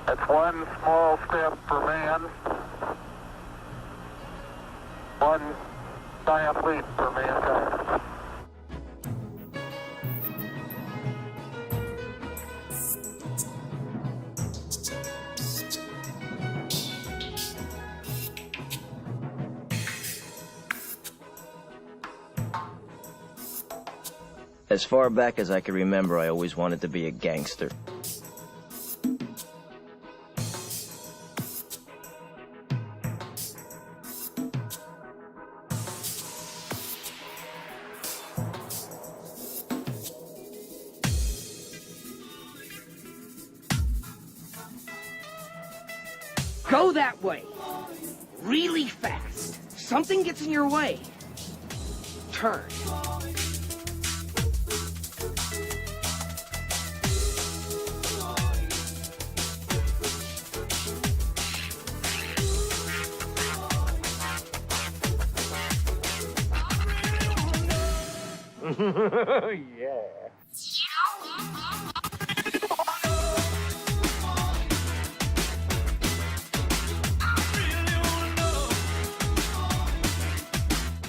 That's one small step for man, one giant leap for mankind. As far back as I can remember, I always wanted to be a gangster. Go that way. Really fast. Something gets in your way. Turn. Yeah.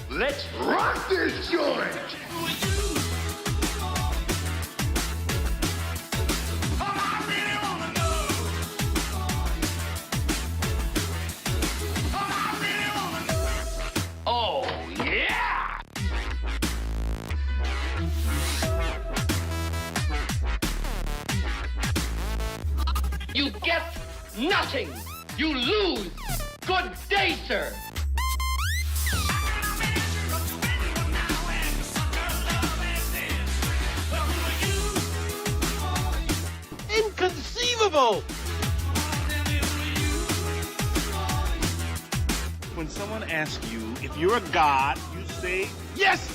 Let's rock this joint! Oh, yeah! You get nothing! You lose! Good day, sir! Inconceivable! When someone asks you if you're a god, you say yes!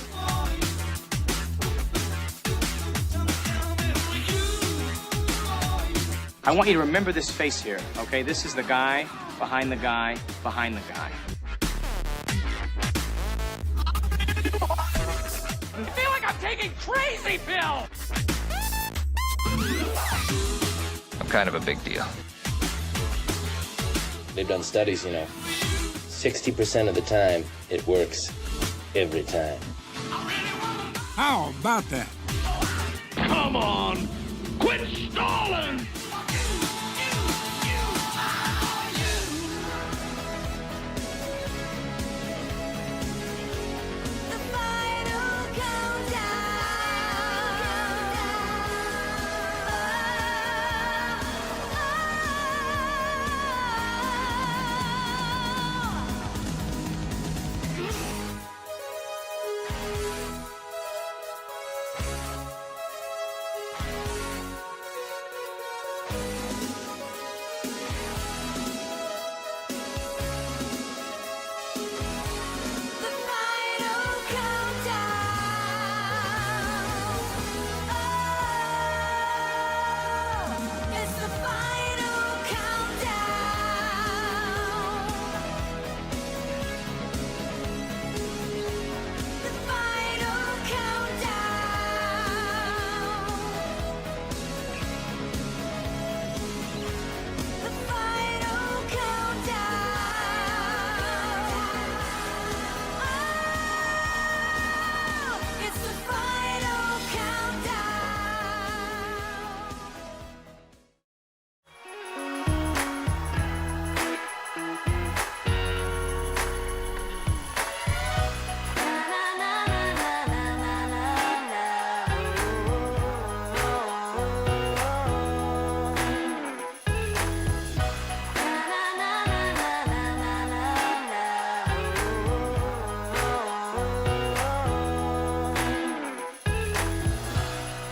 I want you to remember this face here, okay? This is the guy behind the guy behind the guy. I feel like I'm taking crazy pills! I'm kind of a big deal. They've done studies, 60% of the time, it works every time. How about that? Come on! Quit stalling!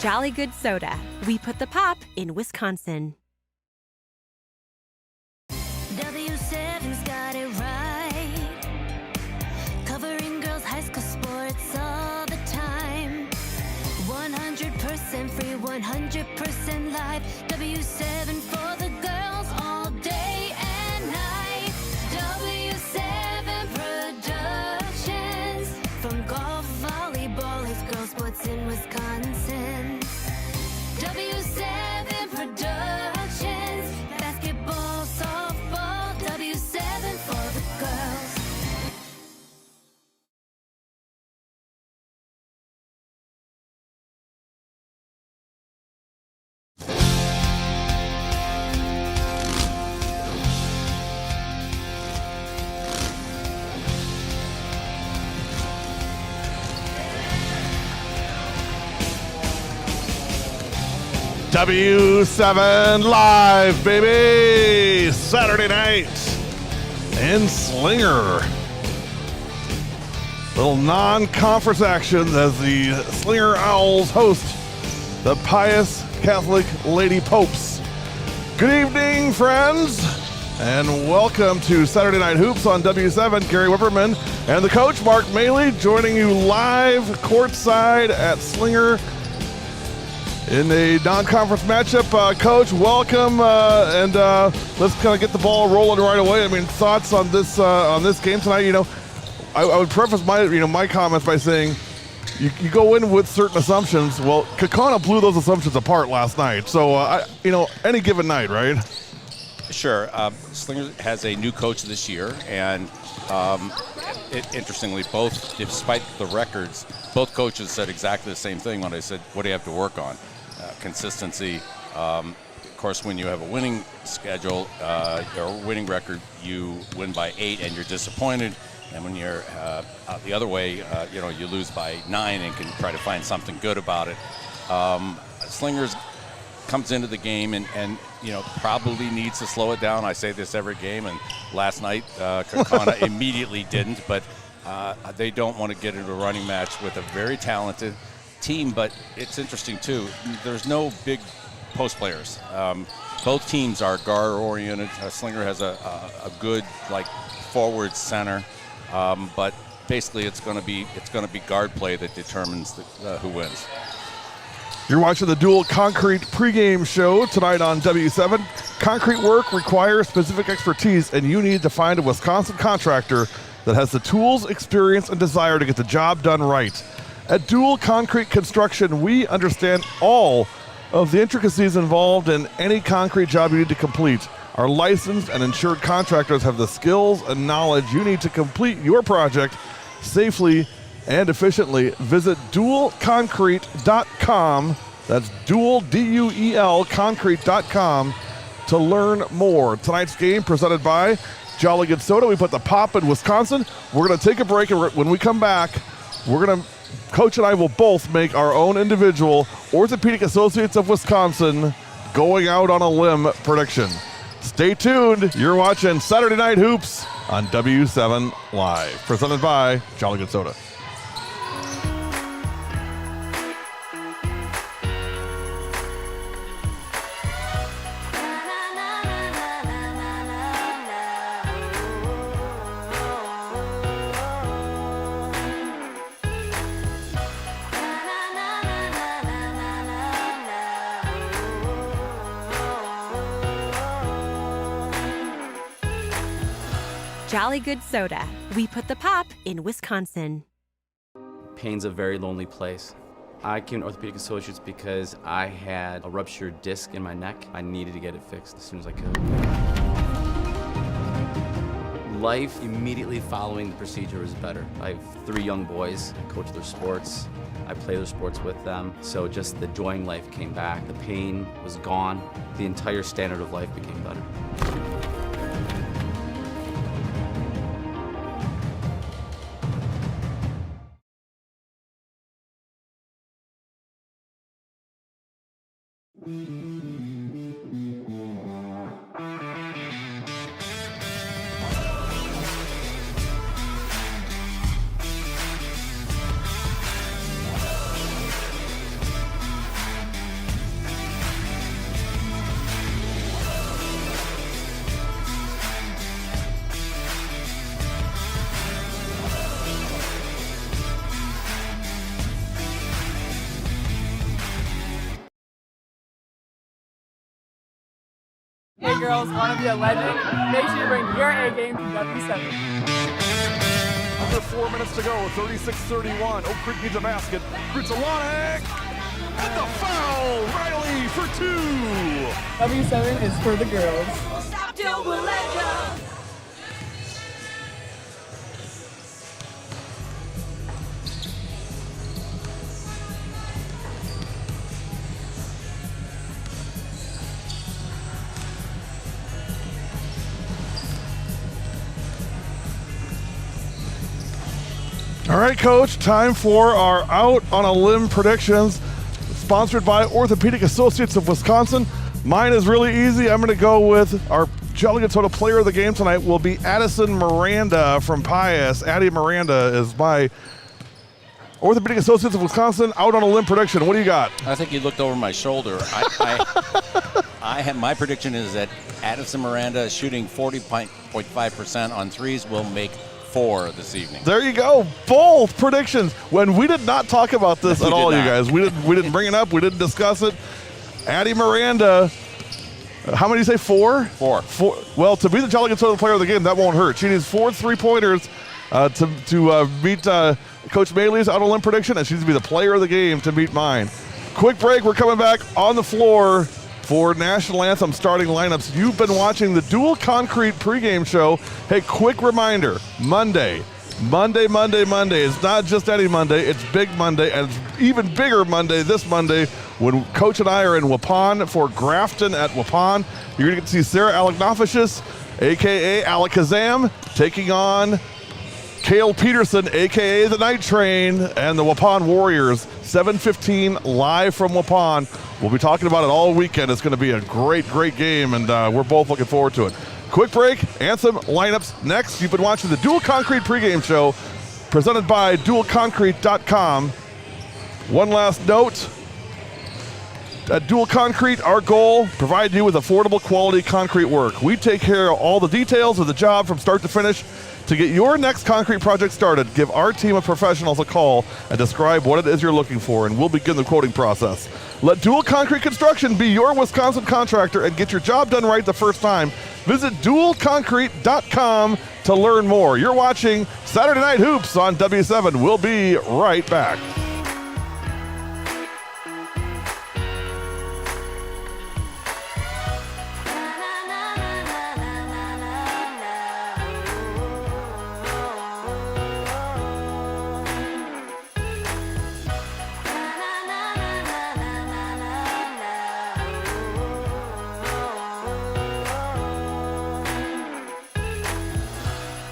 Jolly Good Soda. We put the pop in Wisconsin. W7's got it right. Covering girls' high school sports all the time. 100% free, 100% live. W7 for the girls all day and night. W7 Productions. From golf, volleyball, his girls sports in Wisconsin. W7 Productions. Basketball. W7 Live, baby! Saturday night in Slinger. Little non-conference action as the Slinger Owls host the Pius Catholic Lady Popes. Good evening, friends, and welcome to Saturday Night Hoops on W7. Gary Whipperman and the coach, Mark Maley, joining you live courtside at Slinger in a non-conference matchup. Coach, welcome, and let's kind of get the ball rolling right away. I mean, thoughts on this game tonight? You know, I would preface my comments by saying you go in with certain assumptions. Well, Kakana blew those assumptions apart last night. So, any given night, right? Sure. Slinger has a new coach this year, and interestingly, both, despite the records, both coaches said exactly the same thing when I said, what do you have to work on? Consistency. Of course, when you have a winning schedule or a winning record, you win by 8 and you're disappointed. And when you're the other way, you lose by 9 and can try to find something good about it. Slingers comes into the game and probably needs to slow it down. I say this every game, and last night Kakana immediately didn't, but they don't want to get into a running match with a very talented team. But it's interesting too, there's no big post players. Both teams are guard oriented. Slinger has a good forward center, but basically it's going to be guard play that determines who wins. You're watching the Dual Concrete pregame show tonight on W7. Concrete work requires specific expertise, and you need to find a Wisconsin contractor that has the tools, experience, and desire to get the job done right. At Dual Concrete Construction, we understand all of the intricacies involved in any concrete job you need to complete. Our licensed and insured contractors have the skills and knowledge you need to complete your project safely and efficiently. Visit dualconcrete.com. That's dual, D-U-E-L, concrete.com to learn more. Tonight's game presented by Jolly Good Soda. We put the pop in Wisconsin. We're going to take a break, and when we come back, Coach and I will both make our own individual Orthopedic Associates of Wisconsin going out on a limb prediction. Stay tuned. You're watching Saturday Night Hoops on W7 Live, presented by Jolly Good Soda. Jolly Good Soda. We put the pop in Wisconsin. Pain's a very lonely place. I came to Orthopedic Associates because I had a ruptured disc in my neck. I needed to get it fixed as soon as I could. Life immediately following the procedure was better. I have 3 young boys. I coach their sports. I play their sports with them. So just the joy in life came back. The pain was gone. The entire standard of life became better. Hey girls, want to be a legend? Make sure you bring your A game to W7. Under 4 minutes to go, 36-31. Oak Creek needs a basket. Grutzalonic! And the foul! Riley for 2! W7 is for the girls. Stop till we're let go. All right, Coach, time for our out on a limb predictions. sponsored by Orthopedic Associates of Wisconsin. Mine is really easy. I'm going to go with our Jolly Good Soda player of the game tonight will be Addison Miranda from Pius. Addie Miranda is my Orthopedic Associates of Wisconsin out on a limb prediction. What do you got? I think you looked over my shoulder. My prediction is that Addison Miranda shooting 40.5% on threes will make 4 this evening. There you go. Both predictions. When we did not talk about this at all, you guys. We didn't bring it up. We didn't discuss it. Addie Miranda, how many do you say? 4? 4. Well, to be the Jolly Good Soda player of the game, that won't hurt. She needs 4 3-pointers to meet Coach Maley's out on limb prediction, and she's to be the player of the game to meet mine. Quick break. We're coming back on the floor for National Anthem starting lineups. You've been watching the Dual Concrete pregame show. Hey, quick reminder, Monday. It's not just any Monday, it's Big Monday, and it's even bigger Monday this Monday when Coach and I are in Waupun for Grafton at Waupun. You're going to get to see Sarah Aleknoficius, a.k.a. Alakazam, taking on Cale Peterson, a.k.a. the Night Train, and the Waupun Warriors. 7:15 live from Waupun. We'll be talking about it all weekend. It's going to be a great game, and we're both looking forward to it. Quick break, Anthem lineups next. You've been watching the Dual Concrete pregame show presented by DualConcrete.com. One last note. At Dual Concrete, our goal, provide you with affordable quality concrete work. We take care of all the details of the job from start to finish. To get your next concrete project started, give our team of professionals a call and describe what it is you're looking for, and we'll begin the quoting process. Let Dual Concrete Construction be your Wisconsin contractor and get your job done right the first time. Visit DualConcrete.com to learn more. You're watching Saturday Night Hoops on W7. We'll be right back.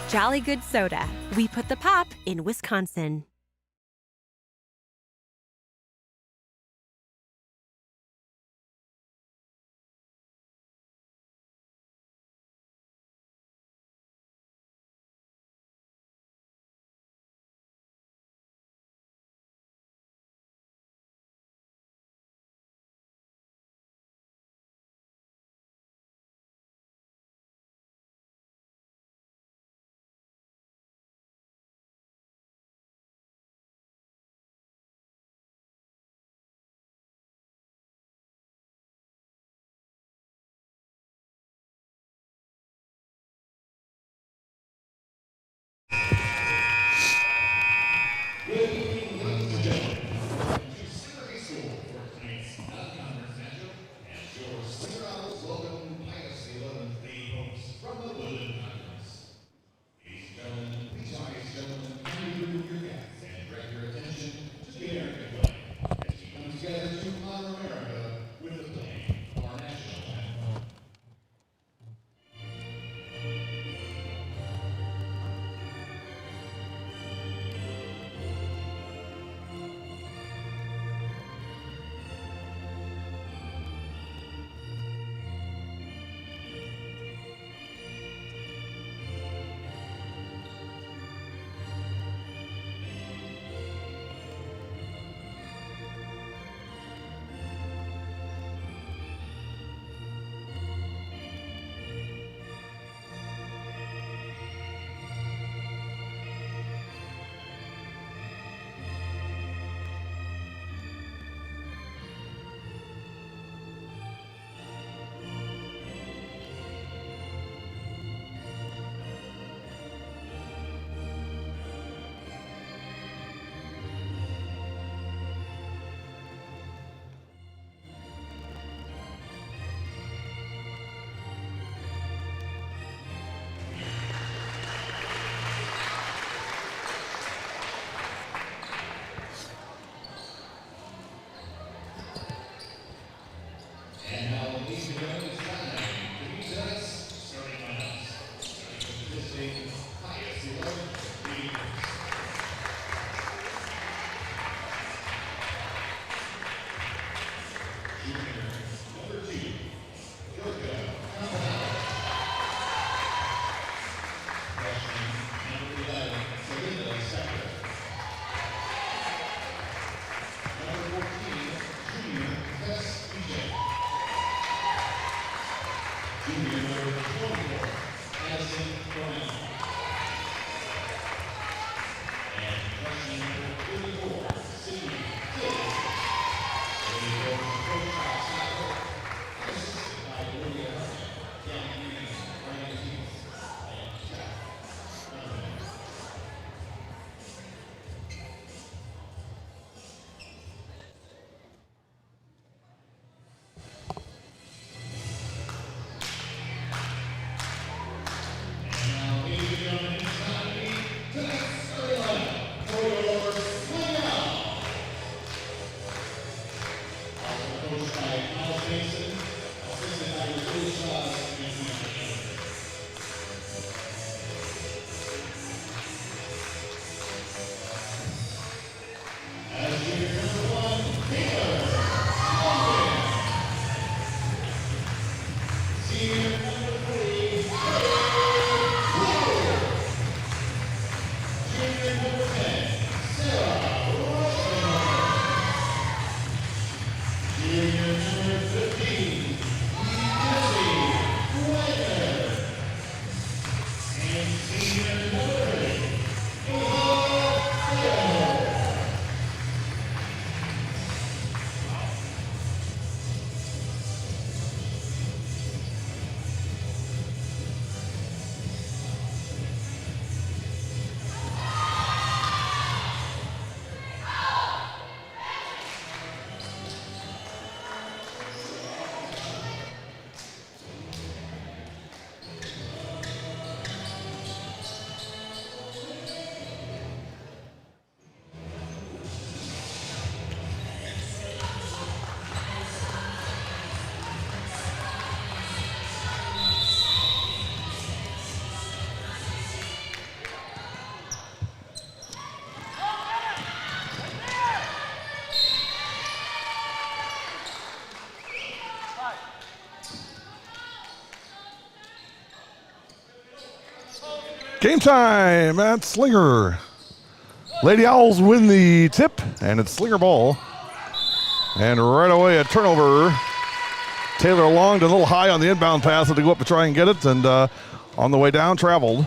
Jolly Good Soda. We put the pop in Wisconsin. Game time at Slinger. Lady Owls win the tip, and it's Slinger ball. And right away, a turnover. Taylor Long did a little high on the inbound pass to go up to try and get it, and on the way down, traveled.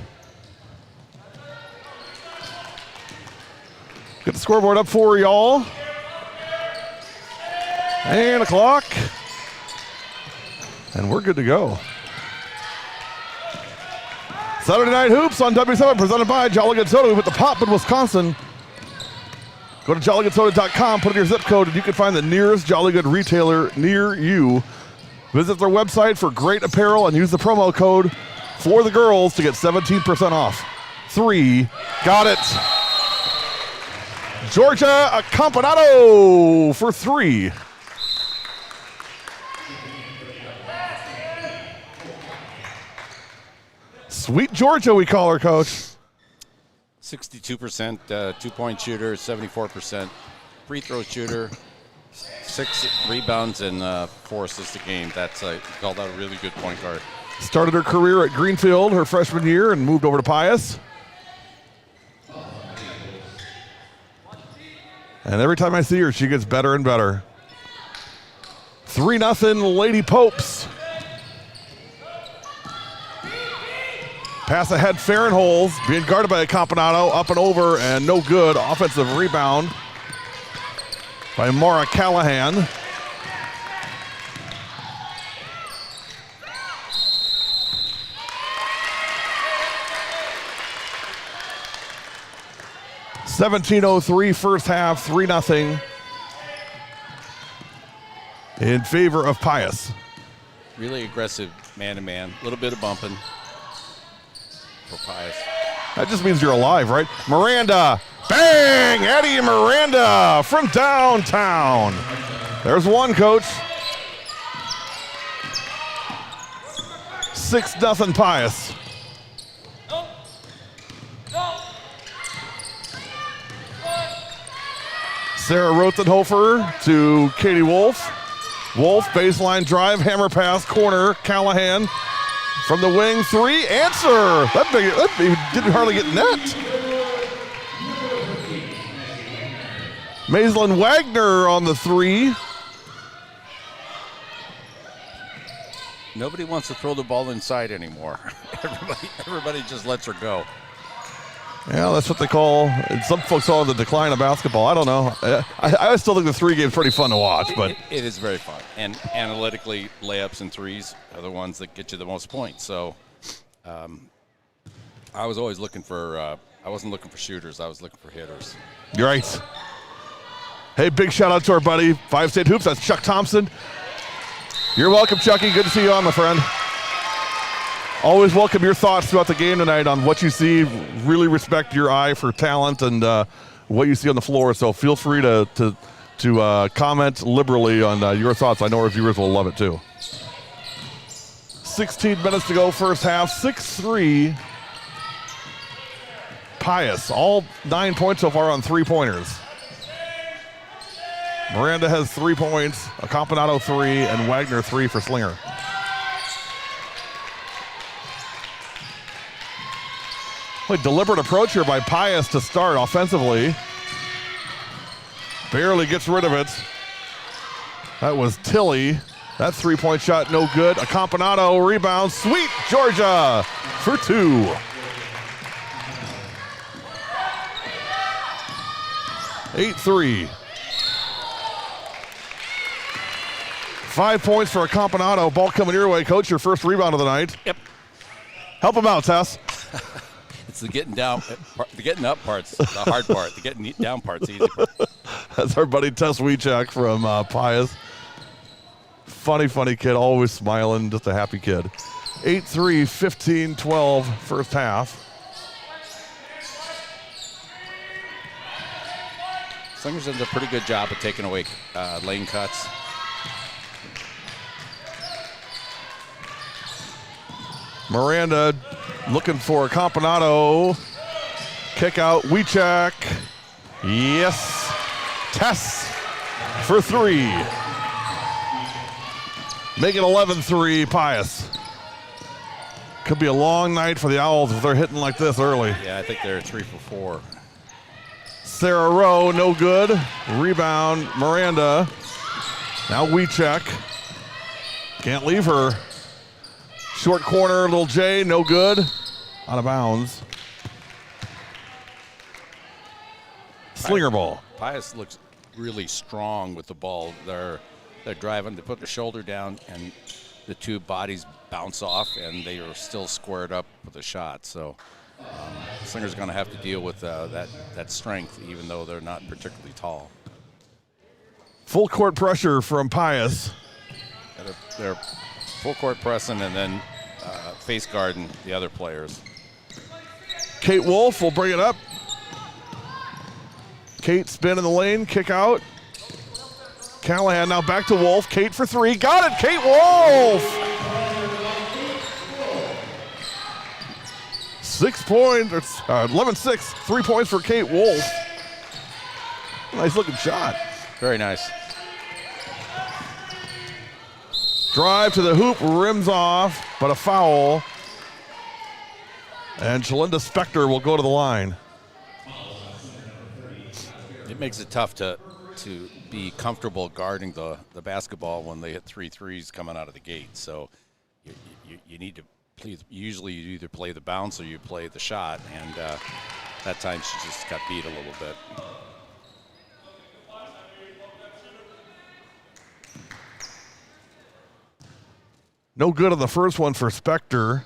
Get the scoreboard up for y'all. And a clock. And we're good to go. Saturday Night Hoops on W7, presented by Jolly Good Soda. We put the pop in Wisconsin. Go to jollygoodsoda.com, put in your zip code, and you can find the nearest Jolly Good retailer near you. Visit their website for great apparel and use the promo code for the girls to get 17% off. 3, got it. Georgia Accompanato for 3. Sweet Georgia, we call her, Coach. 62% 2-point shooter, 74% free throw shooter, 6 rebounds and 4 assists a game. That's call that a really good point guard. Started her career at Greenfield her freshman year and moved over to Pius. And every time I see her, she gets better and better. 3-0 Lady Popes. Pass ahead, Farrenholz being guarded by Accompanato, up and over, and no good. Offensive rebound by Mara Callahan. .17:03 first half, 3-0 in favor of Pius. Really aggressive man-to-man, a little bit of bumping for Pius. That just means you're alive, right? Miranda, bang! Eddie Miranda from downtown. There's one, Coach. 6-0 Pius. Sarah Rothenhofer to Katie Wolf. Wolf, baseline drive, hammer pass, corner, Callahan. From the wing, 3, answer. That didn't hardly get net. Maislin Wagner on the 3. Nobody wants to throw the ball inside anymore. Everybody just lets her go. Yeah, that's what they call, some folks call it the decline of basketball. I don't know. I still think the 3 game's pretty fun to watch, but it is very fun. And analytically, layups and threes are the ones that get you the most points. So I was always looking for, I wasn't looking for shooters. I was looking for hitters. You're right. Hey, big shout out to our buddy, 5 State Hoops. That's Chuck Thompson. You're welcome, Chucky. Good to see you on, my friend. Always welcome your thoughts throughout the game tonight on what you see. Really respect your eye for talent and what you see on the floor. So feel free to comment liberally on your thoughts. I know our viewers will love it too. 16 minutes to go, first half. 6-3. Pius, all 9 points so far on 3-pointers. Miranda has 3 points, Accompanato 3, and Wagner 3 for Slinger. Deliberate approach here by Pius to start offensively. Barely gets rid of it. That was Tilly. That 3-point shot no good. Accompanato rebound. Sweet Georgia for 2. Eight 3. 5 points for Accompanato. Ball coming your way, Coach. Your first rebound of the night. Yep. Help him out, Tess. It's the getting down, the getting up part's the hard part. The getting down part's the easy part. That's our buddy Tess Wiechak from Pius. Funny kid, always smiling, just a happy kid. 8-3, 15-12 first half. Slinger's does a pretty good job of taking away lane cuts. Miranda looking for Accompanato. Kick out, Wiechak. Yes. Tess for 3. Make it 11-3, Pius. Could be a long night for the Owls if they're hitting like this early. Yeah, I think they're 3 for 4. Sarah Rowe, no good. Rebound, Miranda. Now Wiechak. Can't leave her. Short corner, little J, no good. Out of bounds. Slinger ball. Pius looks really strong with the ball. They're driving, they put their shoulder down, and the two bodies bounce off, and they are still squared up with a shot. So Slinger's going to have to deal with that strength, even though they're not particularly tall. Full court pressure from Pius. They're full court pressing and then face guarding the other players. Kate Wolf will bring it up. Kate spin in the lane, kick out. Callahan now back to Wolf. Kate for 3. Got it, Kate Wolf! 6 points, 11-6. 3 points for Kate Wolf. Nice looking shot. Very nice. Drive to the hoop, rims off, but a foul. And Shalinda Spector will go to the line. It makes it tough to be comfortable guarding the basketball when they hit 3 threes coming out of the gate. So you need to play. Usually you either play the bounce or you play the shot, and that time she just got beat a little bit. No good on the first one for Spector.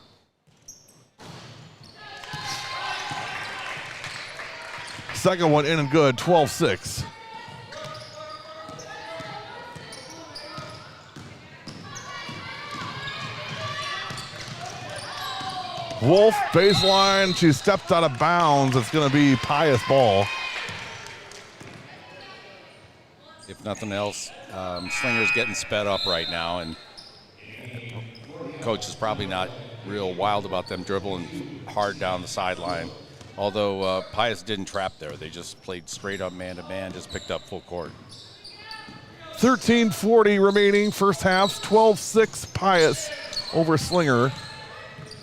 Second one in and good, 12-6. Wolf, baseline, she stepped out of bounds. It's going to be Pius ball. If nothing else, Slinger's getting sped up right now, and coach is probably not real wild about them dribbling hard down the sideline. Although Pius didn't trap there. They just played straight up man-to-man, just picked up full court. 13:40 remaining, first half, 12-6 Pius over Slinger.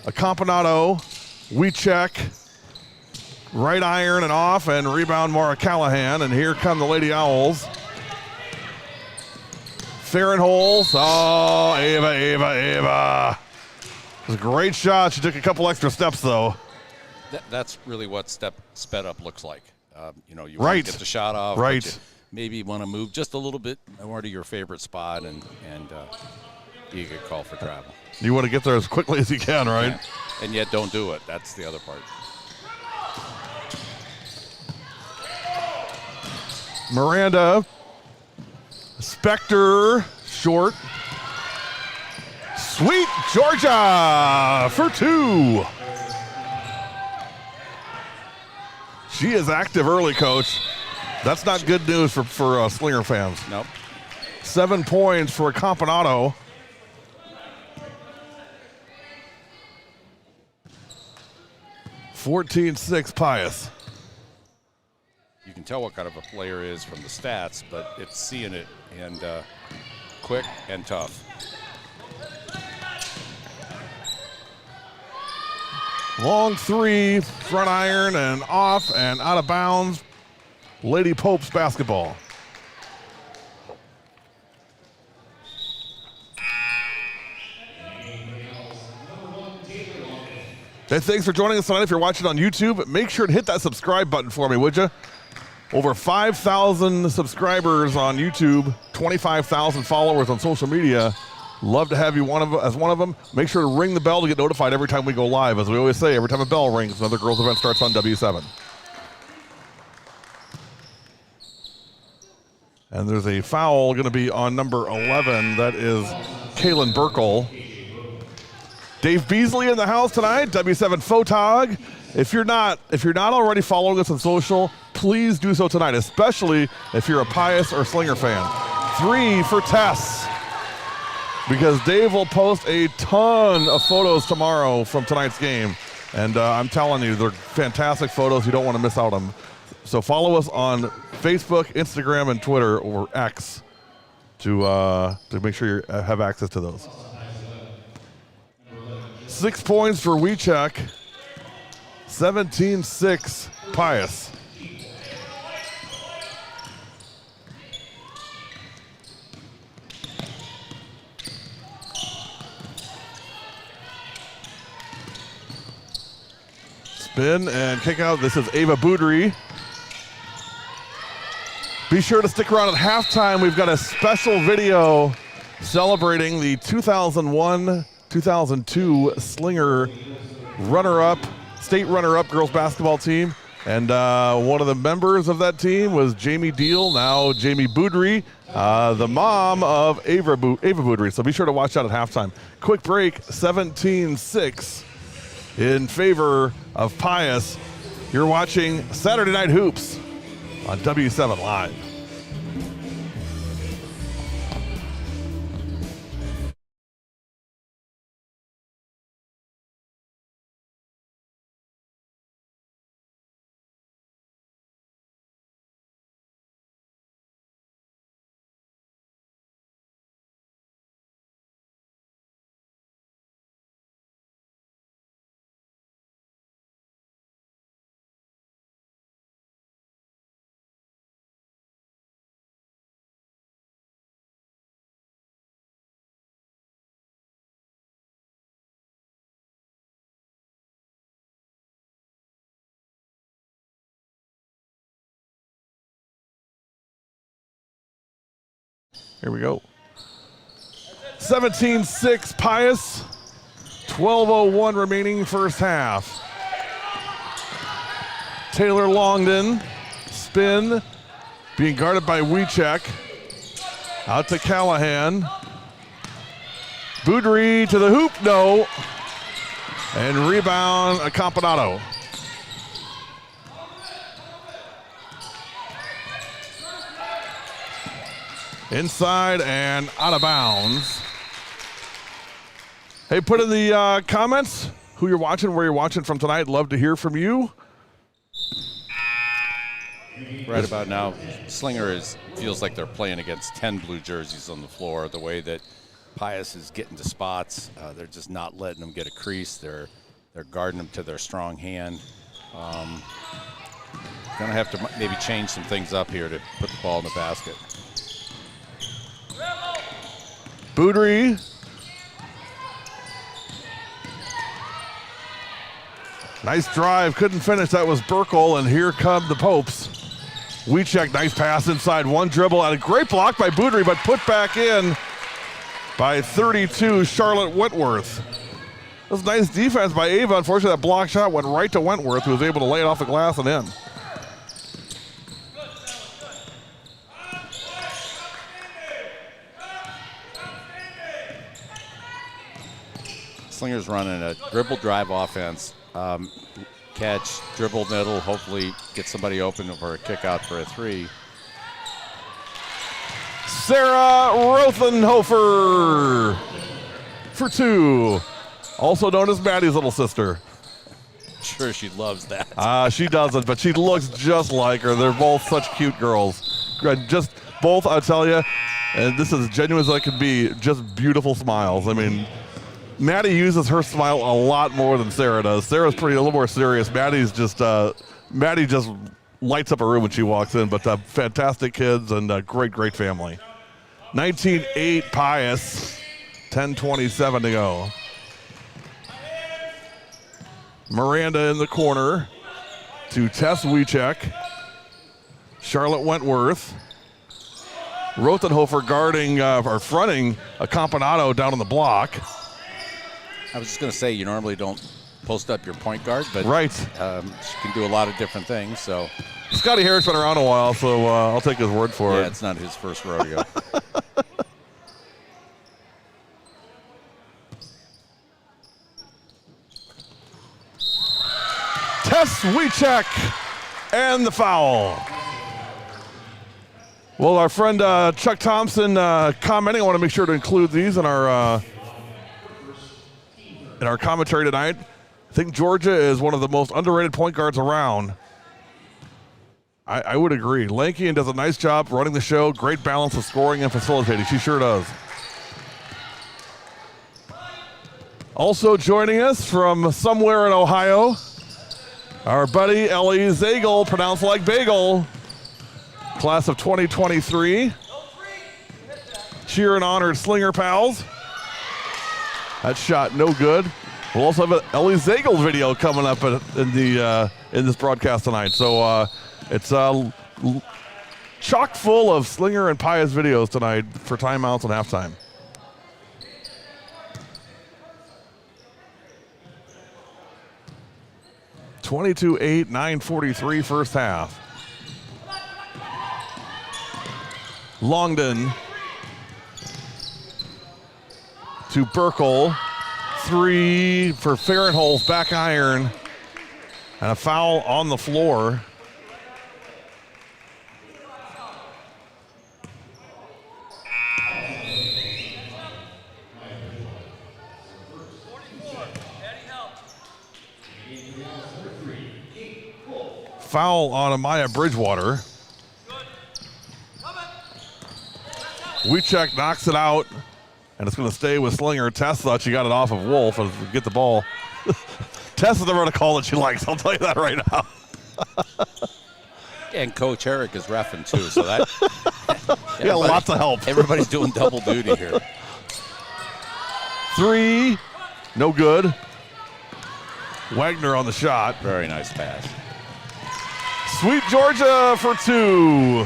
Accompanato, Wiechak, right iron and off, and rebound Mara Callahan, and here come the Lady Owls. Farrenholz. Oh, Ava. It was a great shot. She took a couple extra steps, though. That's really what sped up looks like. You want right. to get the shot off. Right. But you maybe want to move just a little bit more to your favorite spot, and you get called for travel. You want to get there as quickly as you can, right? Yeah. And yet don't do it. That's the other part. Miranda. Spector. Short. Sweet Georgia for 2. She is active early, Coach. That's not good news for Slinger fans. Nope. 7 points for Campanado. (14-6) Pius. You can tell what kind of a player is from the stats, but it's seeing it and quick and tough. Long 3, front iron and off and out of bounds. Lady Pope's basketball. Hey, thanks for joining us tonight. If you're watching on YouTube, make sure to hit that subscribe button for me, would you? Over 5,000 subscribers on YouTube, 25,000 followers on social media. Love to have you as one of them. Make sure to ring the bell to get notified every time we go live. As we always say, every time a bell rings, another girls event starts on W7. And there's a foul going to be on number 11. That is Kaylin Burkle. Dave Beasley in the house tonight. W7 Photog. If you're not already following us on social, please do so tonight, especially if you're a Pius or Slinger fan. 3 for Tess. Because Dave will post a ton of photos tomorrow from tonight's game. And I'm telling you, they're fantastic photos. You don't want to miss out on them. So follow us on Facebook, Instagram, and Twitter, or X, to make sure you have access to those. 6 points for Wiechek. 17-6 Pius. Spin and kick out. This is Ava Boudry. Be sure to stick around at halftime. We've got a special video celebrating the 2001-2002 Slinger runner-up, state runner-up girls basketball team. And one of the members of that team was Jamie Deal, now Jamie Boudry, the mom of Ava Boudry. So be sure to watch out at halftime. Quick break, 17-6 in favor of Pius. You're watching Saturday Night Hoops on W7 Live. Here we go. 17-6 Pius. 12:01 remaining first half. Taylor Longden. Spin. Being guarded by Wiechek. Out to Callahan. Boudry to the hoop. No. And rebound, Campanado. Inside and out of bounds. Hey, put in the comments who you're watching, where you're watching from tonight. Love to hear from you. Right about now, Slinger feels like they're playing against 10 blue jerseys on the floor. The way that Pius is getting to spots, they're just not letting them get a crease. They're guarding them to their strong hand. Gonna have to maybe change some things up here to put the ball in the basket. Boudry. Nice drive, couldn't finish. That was Burkle, and here come the Popes. Wiechek, nice pass inside, one dribble, and a great block by Boudry, but put back in by 32, Charlotte Wentworth. That was nice defense by Ava. Unfortunately, that block shot went right to Wentworth, who was able to lay it off the glass and in. Slinger's running a dribble drive offense. Catch, dribble middle, hopefully get somebody open for a kick out for a three. Sarah Rothenhofer for two. Also known as Maddie's little sister. Sure, she loves that. She doesn't, but she looks just like her. They're both such cute girls. Just both, I'll tell you, and this is as genuine as I can be, just beautiful smiles. I mean, Maddie uses her smile a lot more than Sarah does. Sarah's a little more serious. Maddie just lights up a room when she walks in, but fantastic kids and a great family. 19-8 Pius, 10:27 to go. Miranda in the corner to Tess Wiechek. Charlotte Wentworth. Rothenhofer guarding or fronting a Campanado down on the block. I was just going to say, you normally don't post up your point guard, but right. She can do a lot of different things. So Scotty Harris been around a while, so I'll take his word for it. Yeah, it's not his first rodeo. Tess Wiechek and the foul. Well, our friend Chuck Thompson commenting. I want to make sure to include these in our commentary tonight. I think Georgia is one of the most underrated point guards around. I would agree. Lankian does a nice job running the show. Great balance of scoring and facilitating. She sure does. Also joining us from somewhere in Ohio, our buddy Ellie Zagel, pronounced like bagel, class of 2023. Cheer and honored Slinger pals. That shot no good. We'll also have an Ellie Zagel video coming up in this broadcast tonight. So it's chock full of Slinger and Pius videos tonight for timeouts and halftime. (22-8), 9:43 first half. Longden to Burkle. Three for Farentholz, back iron, and a foul on the floor. Foul on Amaya Bridgewater. Wiechek knocks it out, and it's going to stay with Slinger. Tess thought she got it off of Wolf and get the ball. Tess is never going to call that she likes. I'll tell you that right now. And Coach Eric is reffing too, so that yeah, lots of help. Everybody's doing double duty here. Three, no good. Wagner on the shot. Very nice pass. Sweet Georgia for two.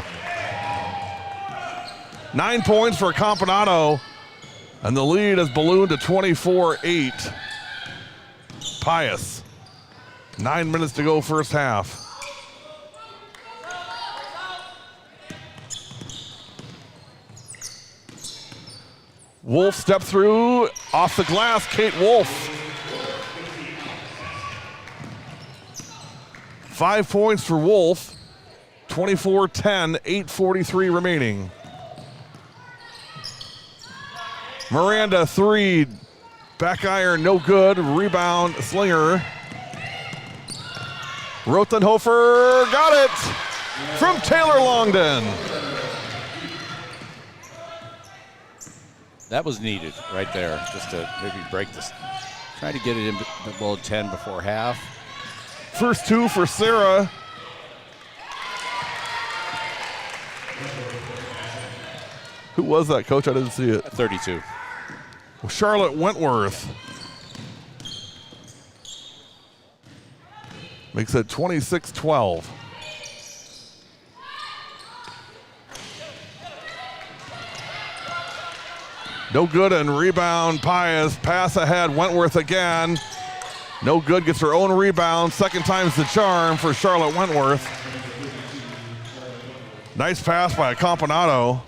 9 points for Campanado, and the lead has ballooned to 24-8. Pius. 9 minutes to go first half. Wolf step through off the glass. Kate Wolf. 5 points for Wolf. 24-10, 8:43 remaining. Miranda, three, back iron, no good. Rebound, Slinger. Rothenhofer got it from Taylor Longden. That was needed right there, just to maybe break this. Try to get it in below 10 before half. First two for Sarah. Who was that, Coach? I didn't see it. 32. Charlotte Wentworth. Makes it 26-12. No good, and rebound Pius. Pass ahead, Wentworth again. No good, gets her own rebound. Second time's the charm for Charlotte Wentworth. Nice pass by Accompanato.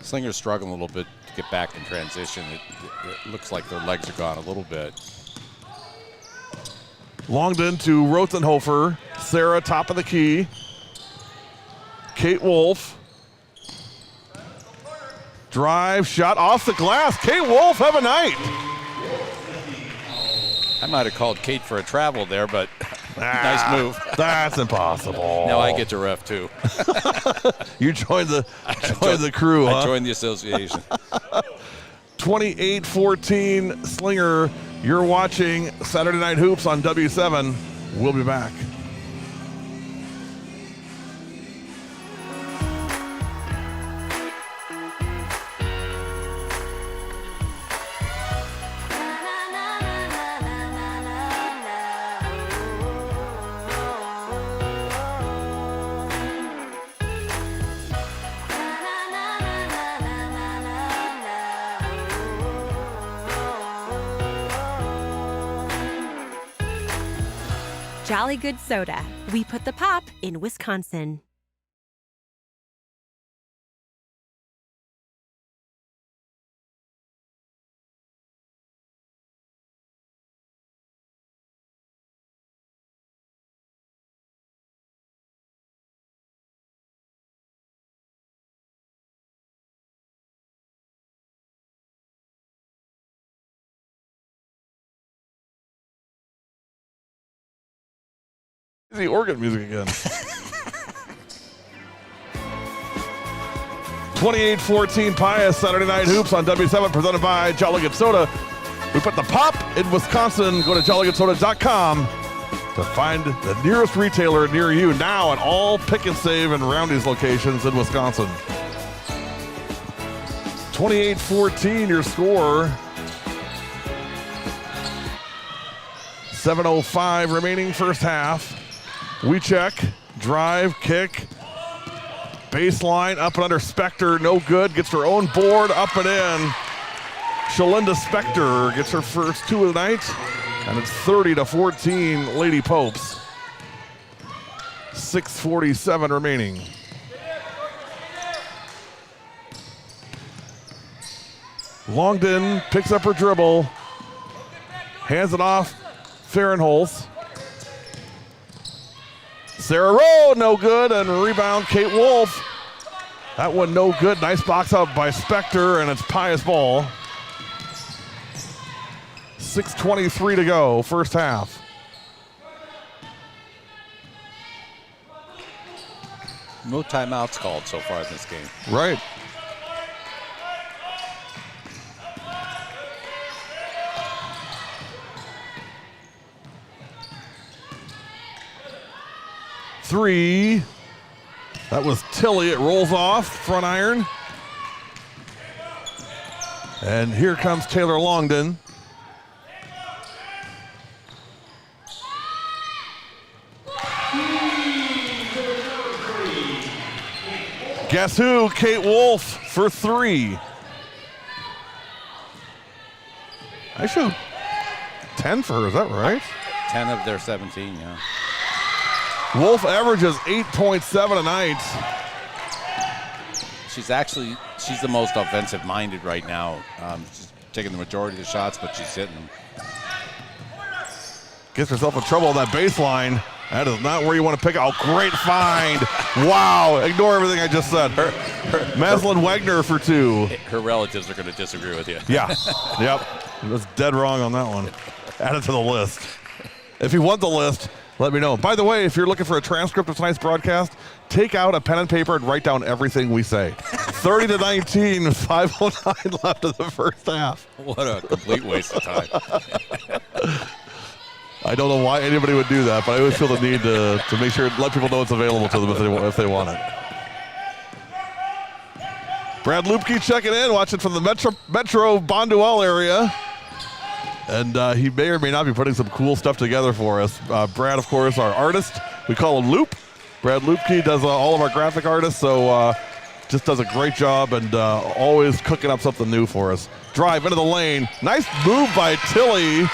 Slinger's struggling a little bit to get back in transition. It looks like their legs are gone a little bit. Longden to Rothenhofer. Sarah, top of the key. Kate Wolf. Drive, shot off the glass. Kate Wolf, have a night. I might have called Kate for a travel there, but nice move. That's impossible. Now I get to ref too. You joined the crew, huh? I joined the association. 28-14 Slinger. You're watching Saturday Night Hoops on W7. We'll be back. Jolly Good Soda. We put the pop in Wisconsin. The organ music again. 28-14 Pius, Saturday Night Hoops on W7, presented by Jolly Good Soda. We put the pop in Wisconsin. Go to jollygoodsoda.com to find the nearest retailer near you now at all Pick and Save and Roundy's locations in Wisconsin. 28-14 your score. 7:05 remaining first half. We check, drive, kick, baseline, up and under Spector, no good, gets her own board, up and in. Shalinda Spector gets her first two of the night, and it's 30-14 Lady Popes. 6:47 remaining. Longden picks up her dribble, hands it off, Fahrenholz. Sarah Rowe, no good, and rebound Kate Wolf. That one no good. Nice box out by Spector, and it's Pius ball. 6:23 to go, first half. No timeouts called so far in this game. Right. Three. That was Tilly. It rolls off, front iron. And here comes Taylor Longden. Guess who? Kate Wolf for three. I showed 10 for her, is that right? 10 of their 17, yeah. Wolf averages 8.7 a night. She's the most offensive minded right now. She's taking the majority of the shots, but she's hitting them. Gets herself in trouble on that baseline. That is not where you want to pick out. Great find. Wow. Ignore everything I just said. Maslin Wagner for two. Her relatives are going to disagree with you. Yeah. Yep. That's dead wrong on that one. Add it to the list. If you want the list, let me know. By the way, if you're looking for a transcript of tonight's broadcast, take out a pen and paper and write down everything we say. 30-19, 5:09 left of the first half. What a complete waste of time. I don't know why anybody would do that, but I always feel the need to make sure, let people know it's available to them if they want it. Brad Lupke checking in, watching from the Metro Bonduelle area. And he may or may not be putting some cool stuff together for us. Brad, of course, our artist. We call him Loop. Brad Lupke does all of our graphic artists, so just does a great job and always cooking up something new for us. Drive into the lane. Nice move by Tilly.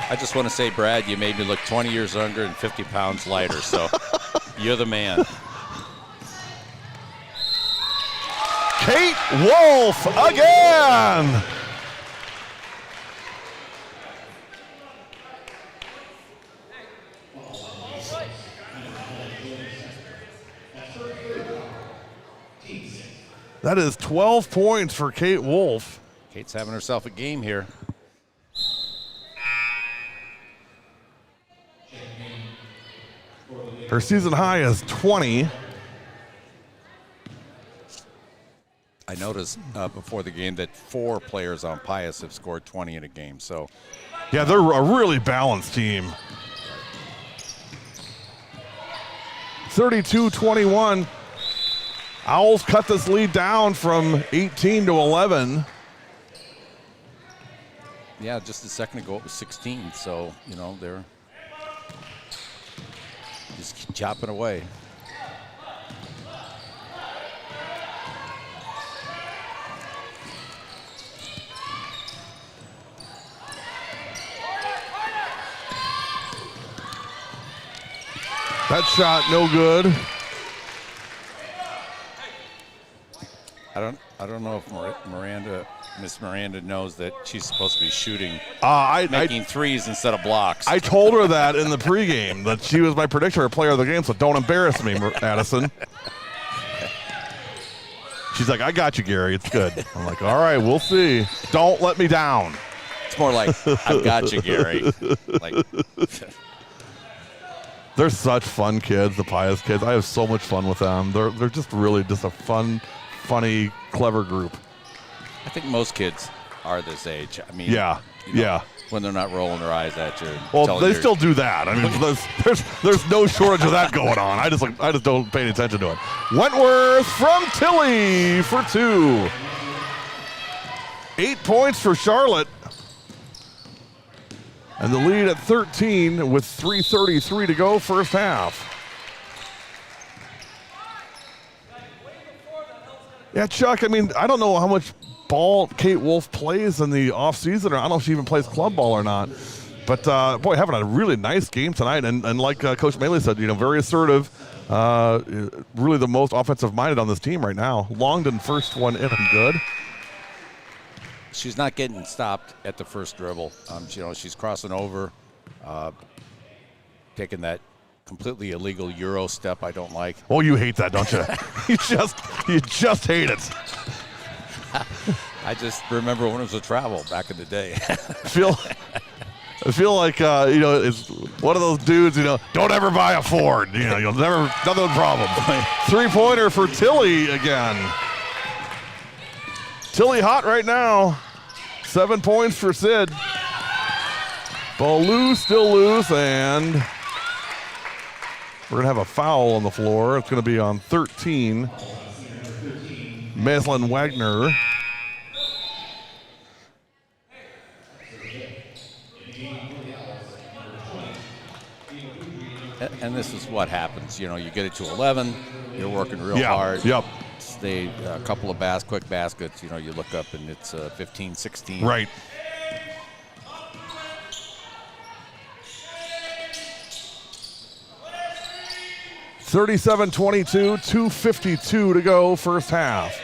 I just want to say, Brad, you made me look 20 years younger and 50 pounds lighter, so you're the man. Kate Wolf again. That is 12 points for Kate Wolf. Kate's having herself a game here. Her season high is 20. I noticed before the game that 4 players on Pius have scored 20 in a game. So, yeah, they're a really balanced team. 32-21. Owls cut this lead down from 18 to 11. Yeah, just a second ago it was 16. So, you know, they're just keep chopping away. That shot no good. I don't know if Miss Miranda knows that she's supposed to be shooting, making threes instead of blocks. I told her that in the pregame, that she was my prediction for player of the game, so don't embarrass me, Addison. She's like, I got you, Gary. It's good. I'm like, all right, we'll see. Don't let me down. It's more like, I've got you, Gary. Like, they're such fun kids, the Pius kids. I have so much fun with them. They're just really just a fun, funny, clever group. I think most kids are this age. I mean, yeah, yeah. When they're not rolling their eyes at you. Well, they still do that. I mean, there's no shortage of that going on. I just don't pay any attention to it. Wentworth from Tilly for 2. 8 points for Charlotte. And the lead at 13 with 3:33 to go first half. Yeah, Chuck, I mean, I don't know how much ball Kate Wolf plays in the offseason, or I don't know if she even plays club ball or not. But, boy, having a really nice game tonight. And like Coach Maley said, you know, very assertive, really the most offensive-minded on this team right now. Longdon first one in and good. She's not getting stopped at the first dribble. You know, she's crossing over, taking that completely illegal Euro step I don't like. Oh, you hate that, don't you? you just hate it. I just remember when it was a travel back in the day. I feel like, you know, it's one of those dudes, you know, don't ever buy a Ford. You know, you'll never, nothing problem. 3-pointer for Tilly again. Tilly hot right now. 7 points for Sid. Ball loose, still loose, and we're going to have a foul on the floor. It's going to be on 13. Maslin Wagner. And this is what happens. You know, you get it to 11, you're working real hard. Yep. Stay a couple of quick baskets. You know, you look up and it's 15, 16. Right. (37-22), 2:52 to go, first half.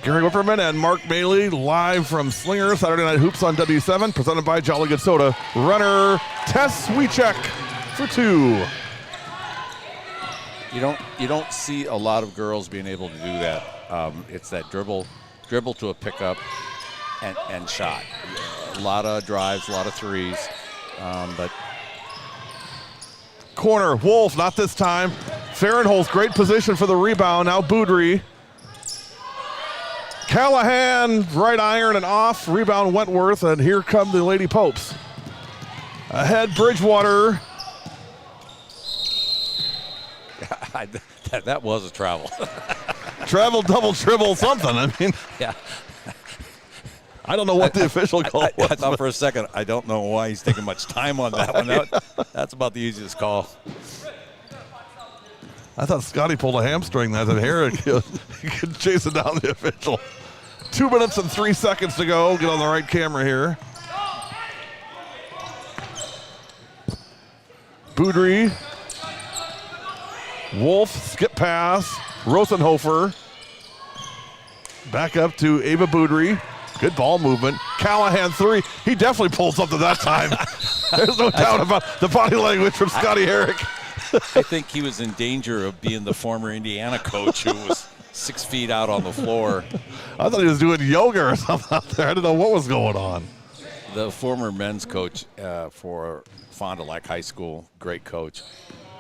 Gary Whipperman and Mark Bailey live from Slinger Saturday Night Hoops on W7, presented by Jolly Good Soda. Runner Tess Sweetcheck for 2. You don't see a lot of girls being able to do that. It's that dribble to a pickup and shot. A lot of drives, a lot of threes, but. Corner, Wolf, not this time. Farrenholz, great position for the rebound. Now Boudry. Callahan, right iron and off. Rebound Wentworth, and here come the Lady Popes. Ahead, Bridgewater. That was a travel. Travel, double, triple, something. I mean, Yeah. I don't know what the official call was. I thought for a second, I don't know why he's taking much time on that one. That's about the easiest call. I thought Scotty pulled a hamstring that Herrick he could chase it down the official. 2 minutes and 3 seconds to go. Get on the right camera here. Boudry. Wolf, skip pass. Rosenhofer. Back up to Ava Boudry. Good ball movement. Callahan 3. He definitely pulled something that time. There's no doubt about the body language from Scotty Herrick. I think he was in danger of being the former Indiana coach who was 6 feet out on the floor. I thought he was doing yoga or something out there. I didn't know what was going on. The former men's coach for Fond du Lac High School, great coach.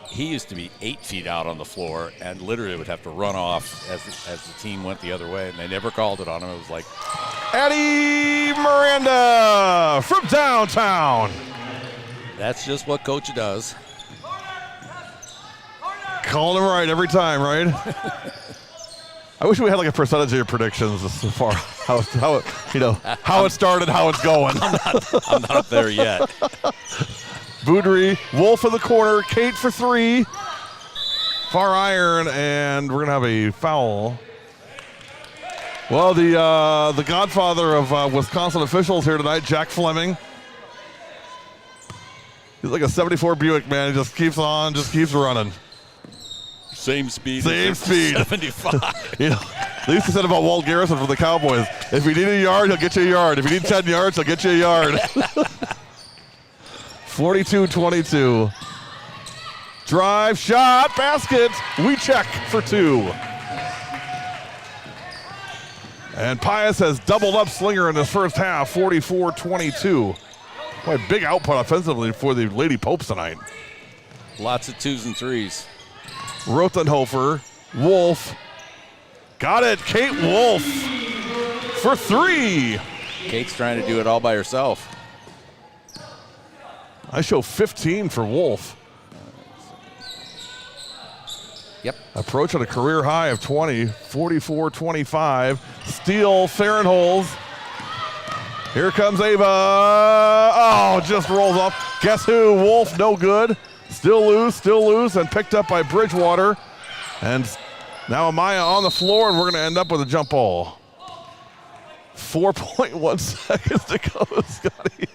He used to be 8 feet out on the floor and literally would have to run off as the team went the other way, and they never called it on him. It was like Eddie Miranda from downtown. That's just what coach does. Calling him right every time, right? I wish we had like a percentage of your predictions so far. How it started, how it's going. I'm not up there yet. Boudry, Wolf in the corner, Kate for 3. Far iron, and we're gonna have a foul. Well, the godfather of Wisconsin officials here tonight, Jack Fleming. He's like a 74 Buick, man. He just keeps on, just keeps running. Same speed. 75. You know, they used to say about Walt Garrison for the Cowboys. If you need a yard, he'll get you a yard. If you need 10 yards, he'll get you a yard. 42-22. Drive, shot, basket. We check for 2. And Pius has doubled up Slinger in this first half, 44-22. Boy, big output offensively for the Lady Popes tonight. Lots of 2s and 3s. Rothenhofer, Wolf. Got it, Kate Wolf for 3. Kate's trying to do it all by herself. I show 15 for Wolf. Yep. Approaching a career high of 20, 44-25. Steal, Farrenholz. Here comes Ava. Oh, just rolls off. Guess who? Wolf, no good. Still loose, and picked up by Bridgewater. And now Amaya on the floor, and we're going to end up with a jump ball. 4.1 seconds to go, Scotty.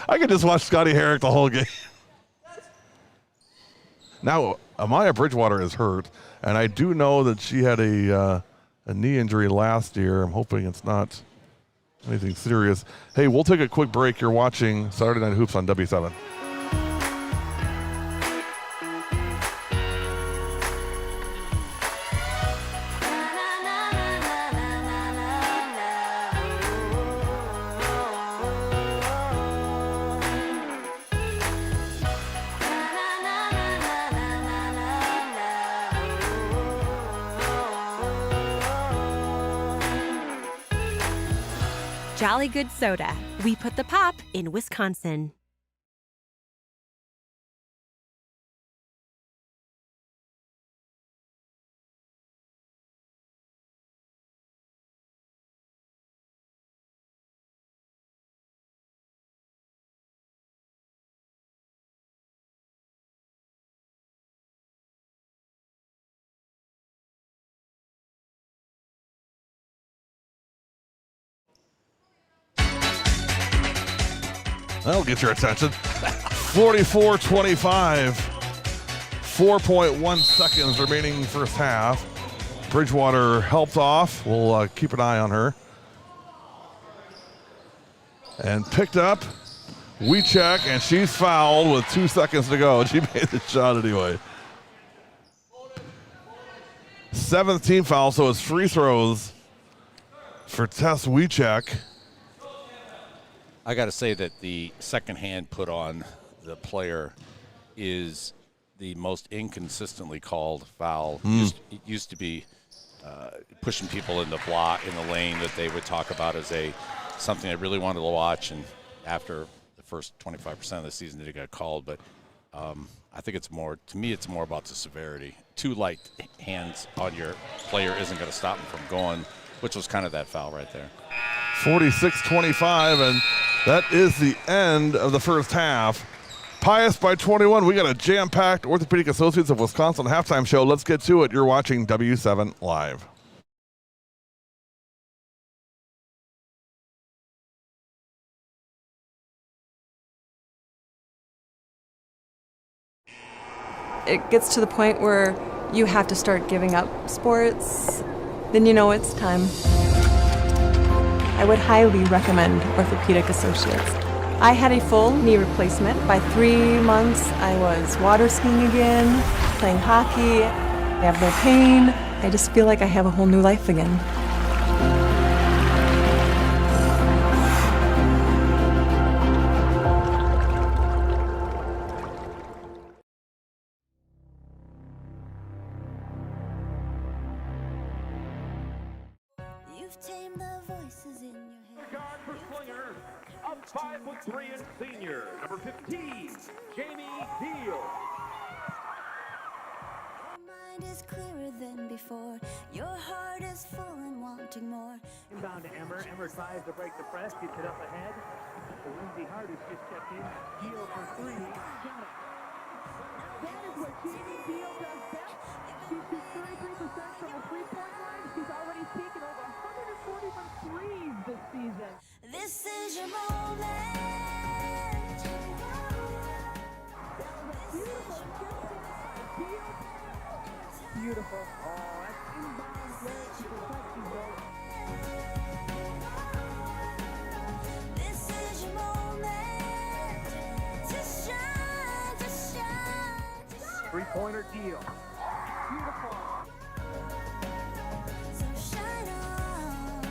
I could just watch Scotty Herrick the whole game. Now, Amaya Bridgewater is hurt, and I do know that she had a knee injury last year. I'm hoping it's not anything serious. Hey, we'll take a quick break. You're watching Saturday Night Hoops on W7. Jolly Good Soda. We put the pop in Wisconsin. That'll get your attention. 44-25. 4.1 seconds remaining first half. Bridgewater helped off. We'll keep an eye on her. And picked up. We check, and she's fouled with 2 seconds to go. She made the shot anyway. 7th team foul, so it's free throws for Tess Wiechek. I got to say that the second hand put on the player is the most inconsistently called foul. It used to be pushing people in the block in the lane that they would talk about as something I really wanted to watch. And after the first 25% of the season, it got called. But I think it's more, to me, it's more about the severity. 2 light hands on your player isn't going to stop him from going, which was kind of that foul right there. 46-25, and that is the end of the first half. Pius by 21. We got a jam-packed Orthopedic Associates of Wisconsin halftime show. Let's get to it. You're watching W7 Live. It gets to the point where you have to start giving up sports, then you know it's time. I would highly recommend Orthopedic Associates. I had a full knee replacement. By 3 months, I was water skiing again, playing hockey. I have no pain. I just feel like I have a whole new life again. You've tamed the voices in your head. Guard for Slinger, up 5'3" and senior, number 15, Jamie Deal. Your mind is clearer than before. Your heart is full and wanting more. Inbound to Emmer. Emmer tries to break the press, gets it up ahead. So Lindsey Hart has just checked in. Deal for 3. Got it. That is what Jamie Deal does best. She shoots 33% from the three-point line. She's already taken over 141 threes this season. This is your moment. Beautiful. Oh, that's inbound play. She protects you both. This is your moment to shine, to shine, to shine. Three-pointer Deal. Beautiful. So shine on.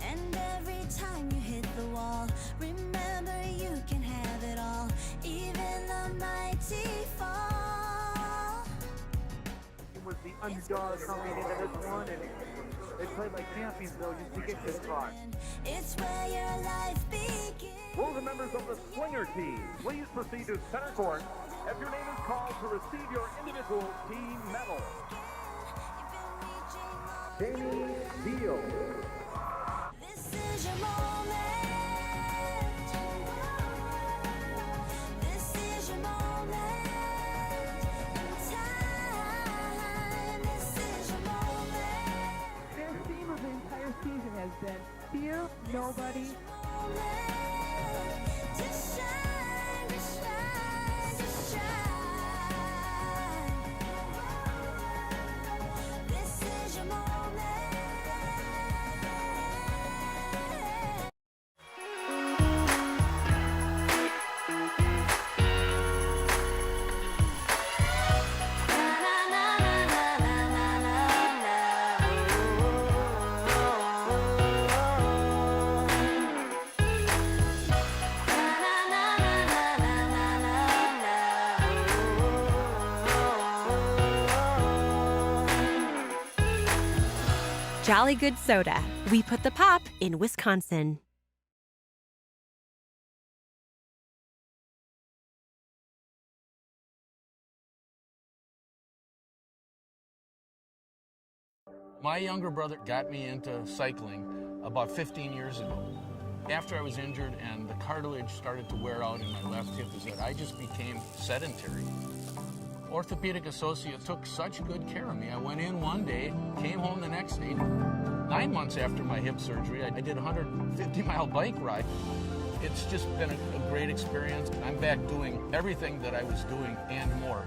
And every time you hit the wall, remember you can have it all, even the mighty fall. It was the underdog coming into this one, and they played like champions, though, just to get this far. It's where your life begins. Will the members of the Slinger team please proceed to center court as your name is called to receive your individual team medal. Jamie Deal. This is your moment. This is your moment. Time. This is your moment. Their theme of the entire season has been fear nobody. To shine, to shine, to shine. This is your moment. Jolly Good Soda. We put the pop in Wisconsin. My younger brother got me into cycling about 15 years ago. After I was injured and the cartilage started to wear out in my left hip, is that I just became sedentary. Orthopedic Associate took such good care of me. I went in one day, came home the next day. 9 months after my hip surgery, I did a 150-mile bike ride. It's just been a great experience. I'm back doing everything that I was doing and more.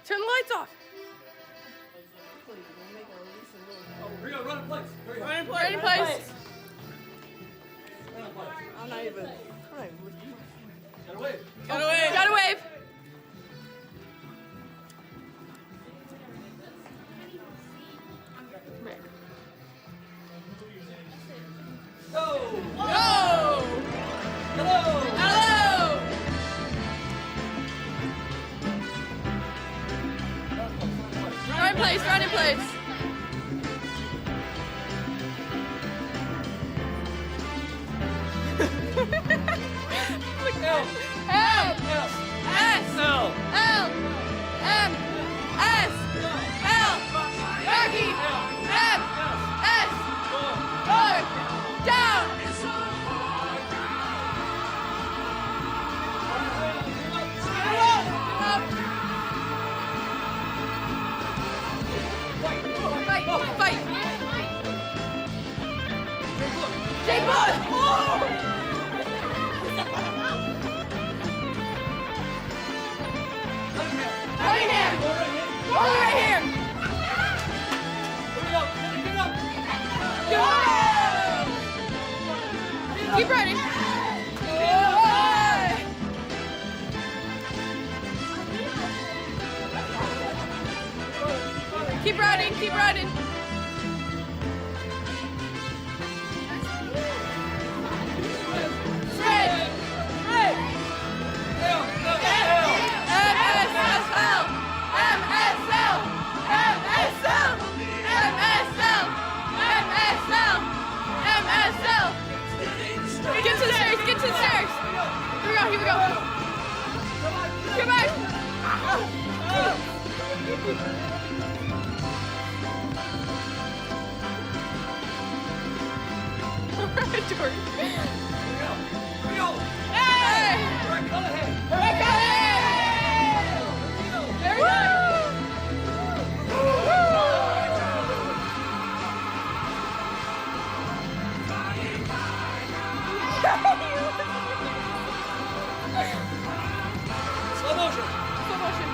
Turn the lights off. Here we go, run in place. Run in place. Run in place. I'm not even. Gotta wave. Gotta wave. Gotta wave. Go! Go! Hello! Hello! Run in place, run in place. L. S. L. M. S. L. Rocky. M. S. Forward. Down. Fight. Jake Bud. Right hand. Right hand. Go. Keep running. Keep running. Keep running. Get to the stairs! Get to the stairs! Here we go! Come back! Alright, Jordan. Here we go! Hey! Right color head! Right color head! Very good! Slow motion. Slow motion.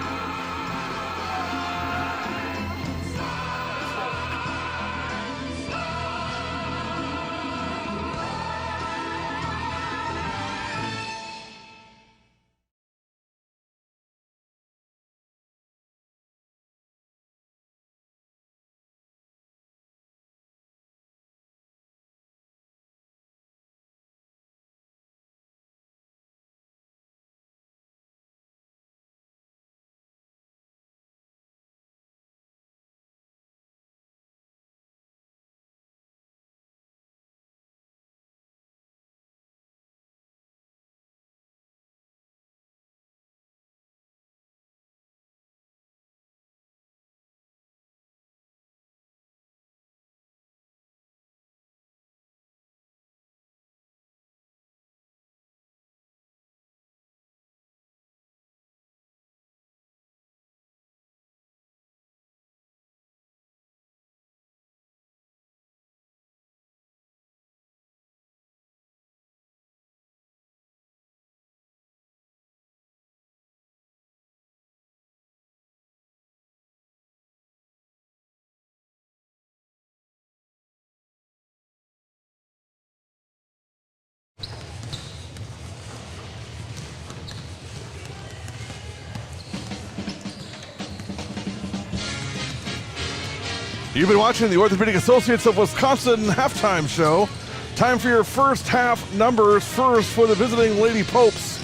You've been watching the Orthopedic Associates of Wisconsin halftime show. Time for your first half numbers. First for the visiting Lady Popes.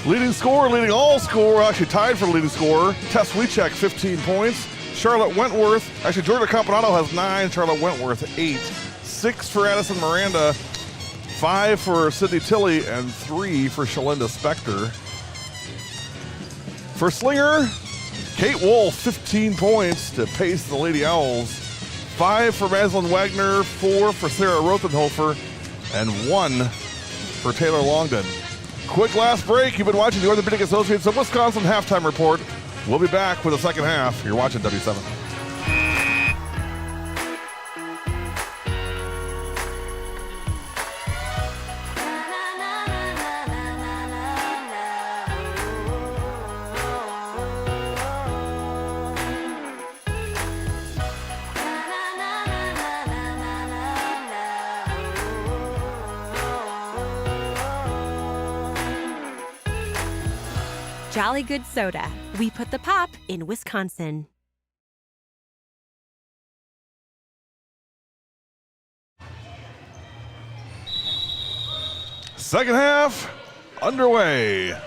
Leading scorer, leading all score, actually tied for the leading scorer. Tess Wiechek, 15 points. Charlotte Wentworth, actually Georgia Campanado has 9, Charlotte Wentworth 8. 6 for Addison Miranda, 5 for Sydney Tilley, and 3 for Shalinda Spector. For Slinger, Kate Wolf, 15 points to pace the Lady Owls. 5 for Maslin Wagner, 4 for Sarah Rothenhofer, and 1 for Taylor Longden. Quick last break. You've been watching the Orthopedic Associates of Wisconsin halftime report. We'll be back with the second half. You're watching W7. Jolly Good Soda. We put the pop in Wisconsin. Second half underway.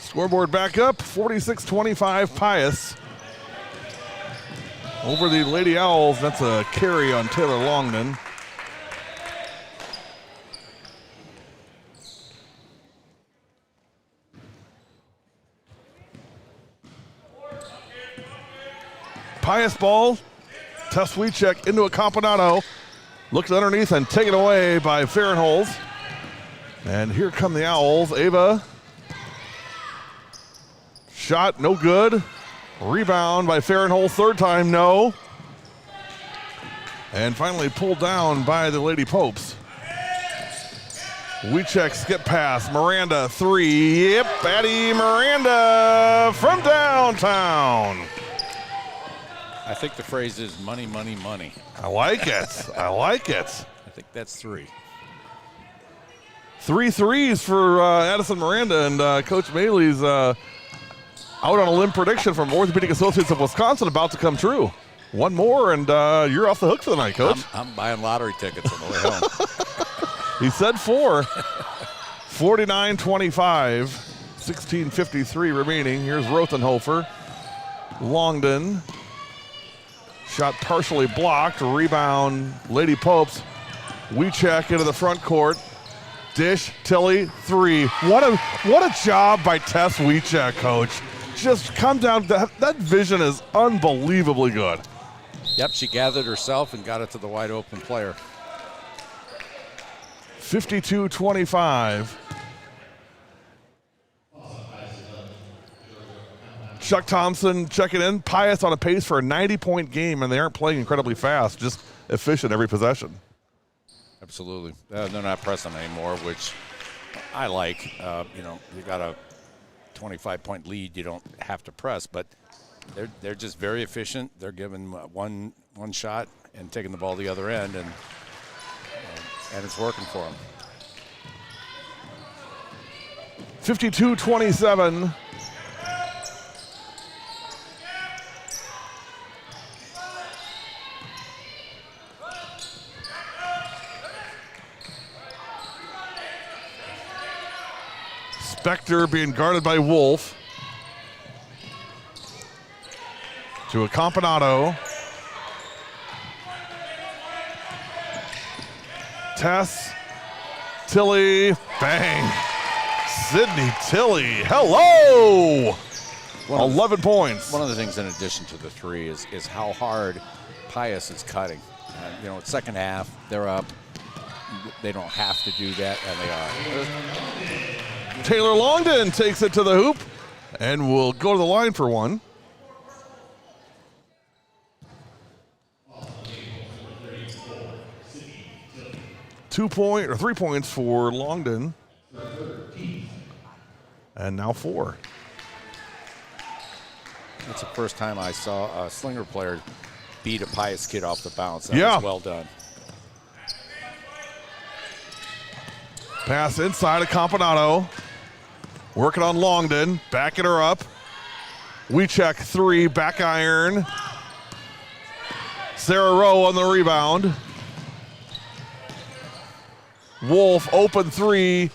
Scoreboard back up, 46-25 Pius over the Lady Owls. That's a carry on Taylor Longden. Pius ball. Tess Wiecek into a Campanado. Looked underneath and taken away by Fahrenholz. And here come the Owls. Ava. Shot, no good. Rebound by Fahrenholz. Third time, no. And finally pulled down by the Lady Popes. Wiecek skip pass. Miranda, three. Yep, Addie Miranda from downtown. I think the phrase is money, money, money. I like it. I like it. I think that's 3. 3 threes for Addison Miranda, and Coach Maley's out on a limb prediction from Orthopedic Associates of Wisconsin about to come true. One more, and you're off the hook for the night, Coach. I'm buying lottery tickets on the way home. He said 4. 49-25, 16:53 remaining. Here's Rothenhofer. Longden. Shot partially blocked. Rebound, Lady Popes. Wiecek into the front court. Dish, Tilly, 3. What a job by Tess Wiecek, Coach. Just come down. That vision is unbelievably good. Yep, she gathered herself and got it to the wide open player. 52-25. Chuck Thompson checking in. Pius on a pace for a 90-point game, and they aren't playing incredibly fast, just efficient every possession. Absolutely. They're not pressing anymore, which I like. You got a 25-point lead. You don't have to press, but they're just very efficient. They're giving one shot and taking the ball the other end, and it's working for them. 52-27. Spector being guarded by Wolf. To a Campanado. Tess. Tilly. Bang. Sydney Tilly. Hello. 11 points. One of the things in addition to the 3 is how hard Pius is cutting. Second half, they're up. They don't have to do that, and they are. Taylor Longden takes it to the hoop and will go to the line for one. Three points for Longden. And now 4. It's the first time I saw a Slinger player beat a Pius kid off the bounce. That was well done. Pass inside of Campanado. Working on Longden. Backing her up. Wiecek 3. Back iron. Sarah Rowe on the rebound. Wolf open 3.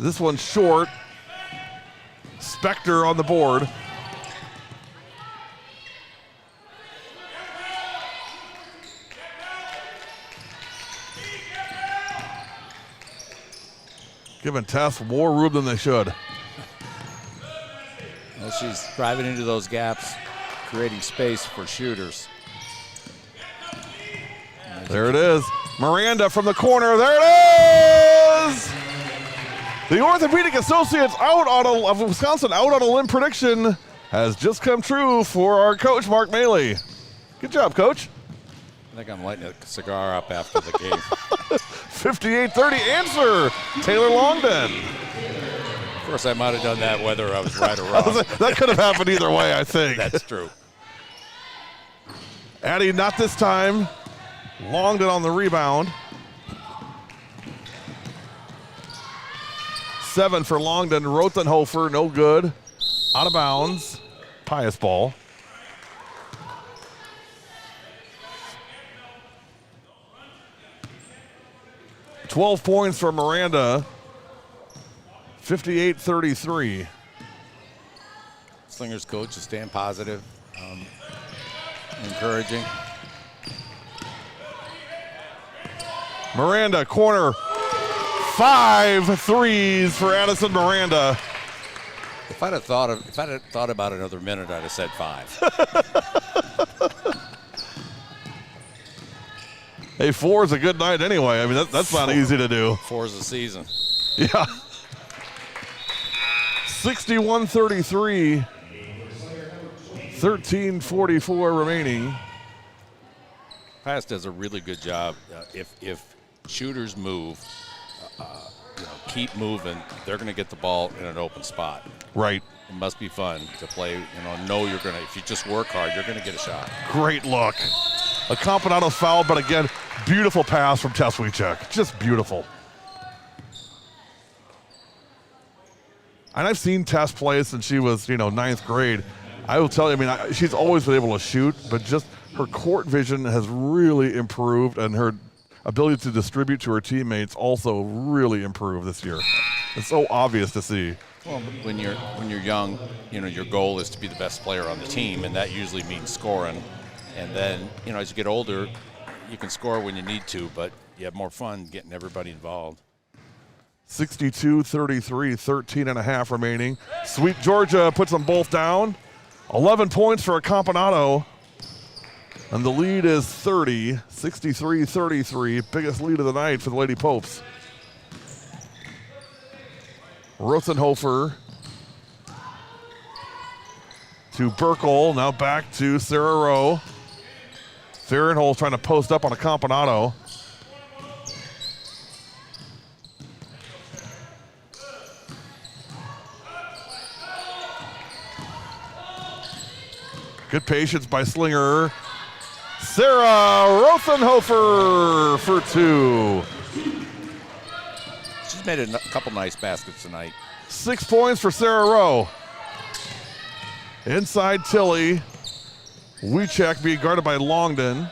This one's short. Spector on the board. Giving Tess more room than they should. Well, she's driving into those gaps, creating space for shooters. There it is. Miranda from the corner. There it is! The Orthopedic Associates of Wisconsin out on a limb prediction has just come true for our coach, Mark Maley. Good job, Coach. I think I'm lighting a cigar up after the game. 58-30 answer, Taylor Longden. Of course, I might have done that whether I was right or wrong. That could have happened either way, I think. That's true. Addie, not this time. Longden on the rebound. 7 for Longden. Rothenhofer, no good. Out of bounds. Pius ball. $12 points for Miranda. 58-33. Slinger's coach is staying positive, encouraging. Miranda, corner. 5 threes for Addison Miranda. If I'd have thought about another minute, I'd have said 5. Hey, 4 is a good night anyway. I mean, that's not easy to do. 4 is the season. Yeah. 61-33. 13:44 remaining. Pius does a really good job. If shooters move, keep moving, they're going to get the ball in an open spot. Right. It must be fun to play. Know you're going to. If you just work hard, you're going to get a shot. Great look. A Campanato's foul, but again, beautiful pass from Tess Wiechek. Just beautiful. And I've seen Tess play since she was, 9th grade. I will tell you, she's always been able to shoot, but just her court vision has really improved, and her ability to distribute to her teammates also really improved this year. It's so obvious to see. Well, when you're young, your goal is to be the best player on the team, and that usually means scoring. And then, as you get older, you can score when you need to, but you have more fun getting everybody involved. 62-33, 13 and a half remaining. Sweet Georgia puts them both down. 11 points for a Campanato. And the lead is 30, 63-33. Biggest lead of the night for the Lady Popes. Rosenhofer to Burkle. Now back to Sarah Rowe. Farrenholz trying to post up on a Campanato. Good patience by Slinger. Sarah Rothenhofer for 2. She's made a couple nice baskets tonight. 6 points for Sarah Rowe. Inside Tilly. Wiechek being guarded by Longden.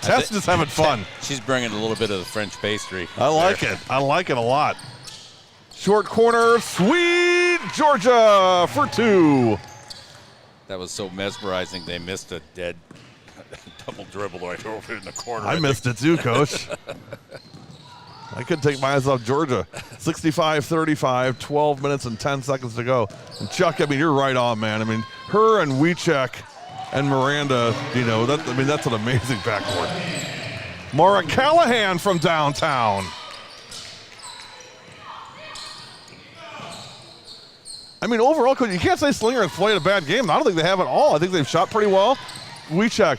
Tess just having fun. She's bringing a little bit of the French pastry. I like it. I like it a lot. Short corner, Sweet Georgia for 2. That was so mesmerizing. They missed a dead double dribble right over in the corner. I missed it too, Coach. I couldn't take my eyes off Georgia. 65-35, 12 minutes and 10 seconds to go. And Chuck, you're right on, man. Her and Wiechek and Miranda, that's an amazing backcourt. Mara Callahan from downtown. Overall, Coach, you can't say Slinger has played a bad game. I don't think they have at all. I think they've shot pretty well. Wiechek,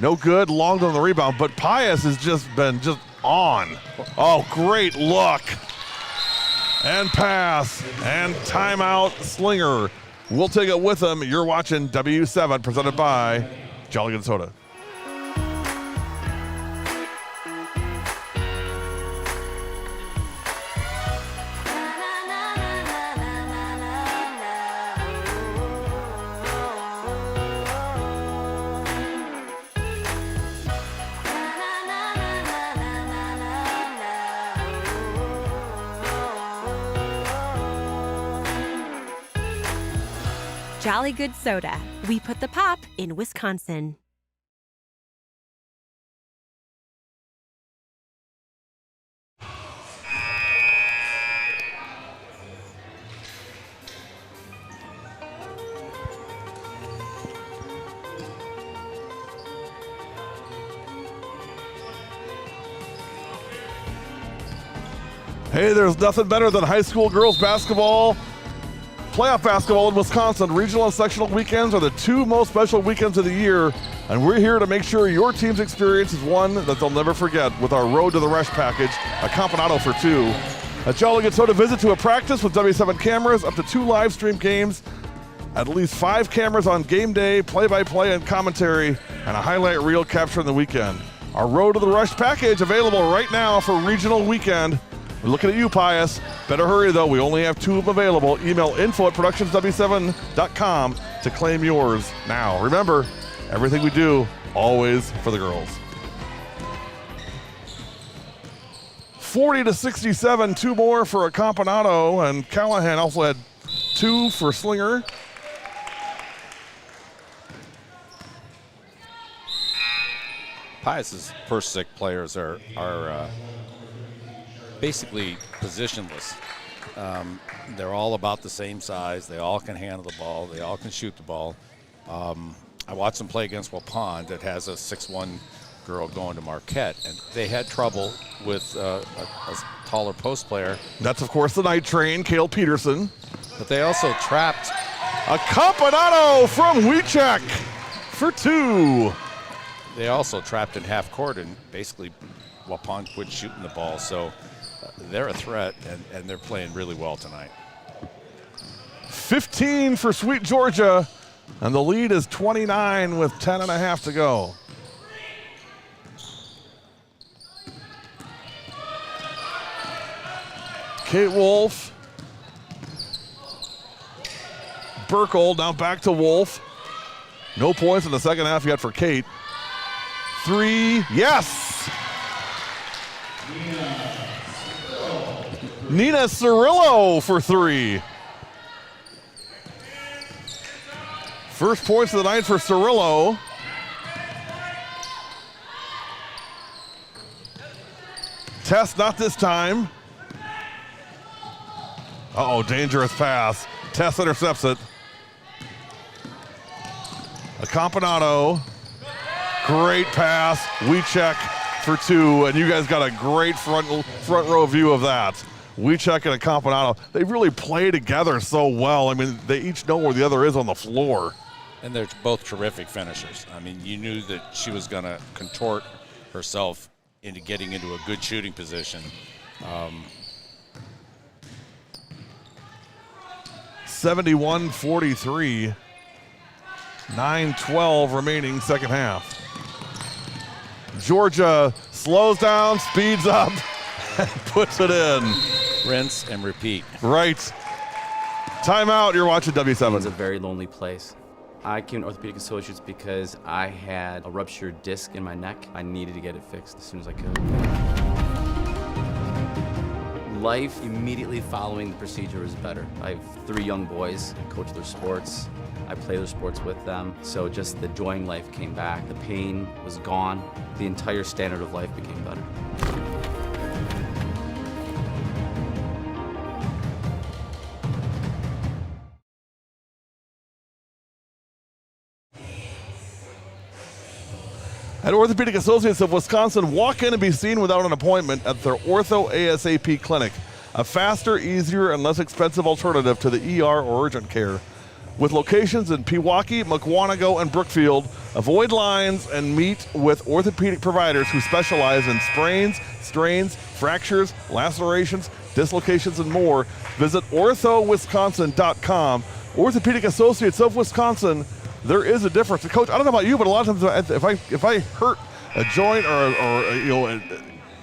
no good. Longed on the rebound, but Pius has just been on. Oh, great look. And pass. And timeout, Slinger. We'll take it with them. You're watching W7, presented by Jolly Good Soda. Jolly Good Soda. We put the pop in Wisconsin. Hey, there's nothing better than high school girls basketball. Playoff basketball in Wisconsin. Regional and sectional weekends are the 2 most special weekends of the year, and we're here to make sure your team's experience is one that they'll never forget with our Road to the Rush package, a Campanato for 2. A Jolly Good Soda visit to a practice with W7 cameras, up to 2 live stream games, At least 5 cameras on game day, play-by-play and commentary, and a highlight reel capturing the weekend. Our Road to the Rush package available right now for regional weekend. We're looking at you, Pius. Better hurry, though. We only have 2 of them available. Email info@productionsw7.com to claim yours now. Remember, everything we do, always for the girls. 40-67, 2 more for a Campanado, and Callahan also had 2 for Slinger. Pius's first 6 players are basically positionless. They're all about the same size. They all can handle the ball. They all can shoot the ball. I watched them play against Waupun that has a 6'1" girl going to Marquette, and they had trouble with a taller post player. That's, of course, the Nite train, Cale Peterson. But they also trapped a Campanado from Wiechek for 2. They also trapped in half court, and basically Waupun quit shooting the ball. So they're a threat, and they're playing really well tonight. 15 for Sweet Georgia, and the lead is 29 with 10.5 to go. Kate Wolf. Burkle now back to Wolf. No points in the second half yet for Kate. 3, yes! Nina Cirillo for 3. First points of the night for Cirillo. Tess not this time. Uh-oh, dangerous pass. Tess intercepts it. A Campanado. Great pass. Wiechek for 2, and you guys got a great front row view of that. Wiechek and a Campanado, they really play together so well. I mean, they each know where the other is on the floor. And they're both terrific finishers. I mean, you knew that she was going to contort herself into getting into a good shooting position. 71-43. 9:12 remaining second half. Georgia slows down, speeds up, and puts it in. Rinse and repeat. Right. Timeout, you're watching W7. It's a very lonely place. I came to Orthopedic Associates because I had a ruptured disc in my neck. I needed to get it fixed as soon as I could. Life immediately following the procedure was better. I have 3 young boys. I coach their sports. I play their sports with them. So just the joy in life came back. The pain was gone. The entire standard of life became better. At Orthopedic Associates of Wisconsin, walk in and be seen without an appointment at their Ortho ASAP clinic, a faster, easier, and less expensive alternative to the ER or urgent care. With locations in Pewaukee, Mukwonago, and Brookfield, avoid lines and meet with orthopedic providers who specialize in sprains, strains, fractures, lacerations, dislocations, and more. Visit orthowisconsin.com. Orthopedic Associates of Wisconsin. There is a difference. Coach, I don't know about you, but a lot of times if I hurt a joint or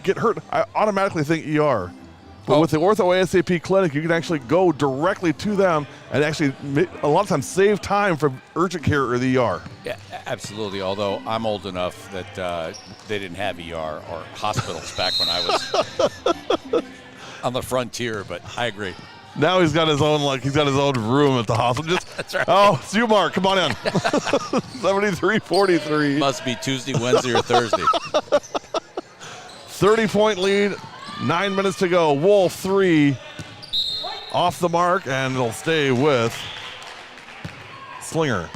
get hurt, I automatically think ER. But with the Ortho ASAP clinic, you can actually go directly to them and actually a lot of times save time from urgent care or the ER. Yeah, absolutely. Although I'm old enough that they didn't have ER or hospitals back when I was on the frontier. But I agree. Now he's got his own room at the hospital. That's right. Oh, it's you, Mark. Come on in. 73-43. Must be Tuesday, Wednesday, or Thursday. 30-point lead. 9 minutes to go. Wolf 3 off the mark, and it'll stay with Slinger.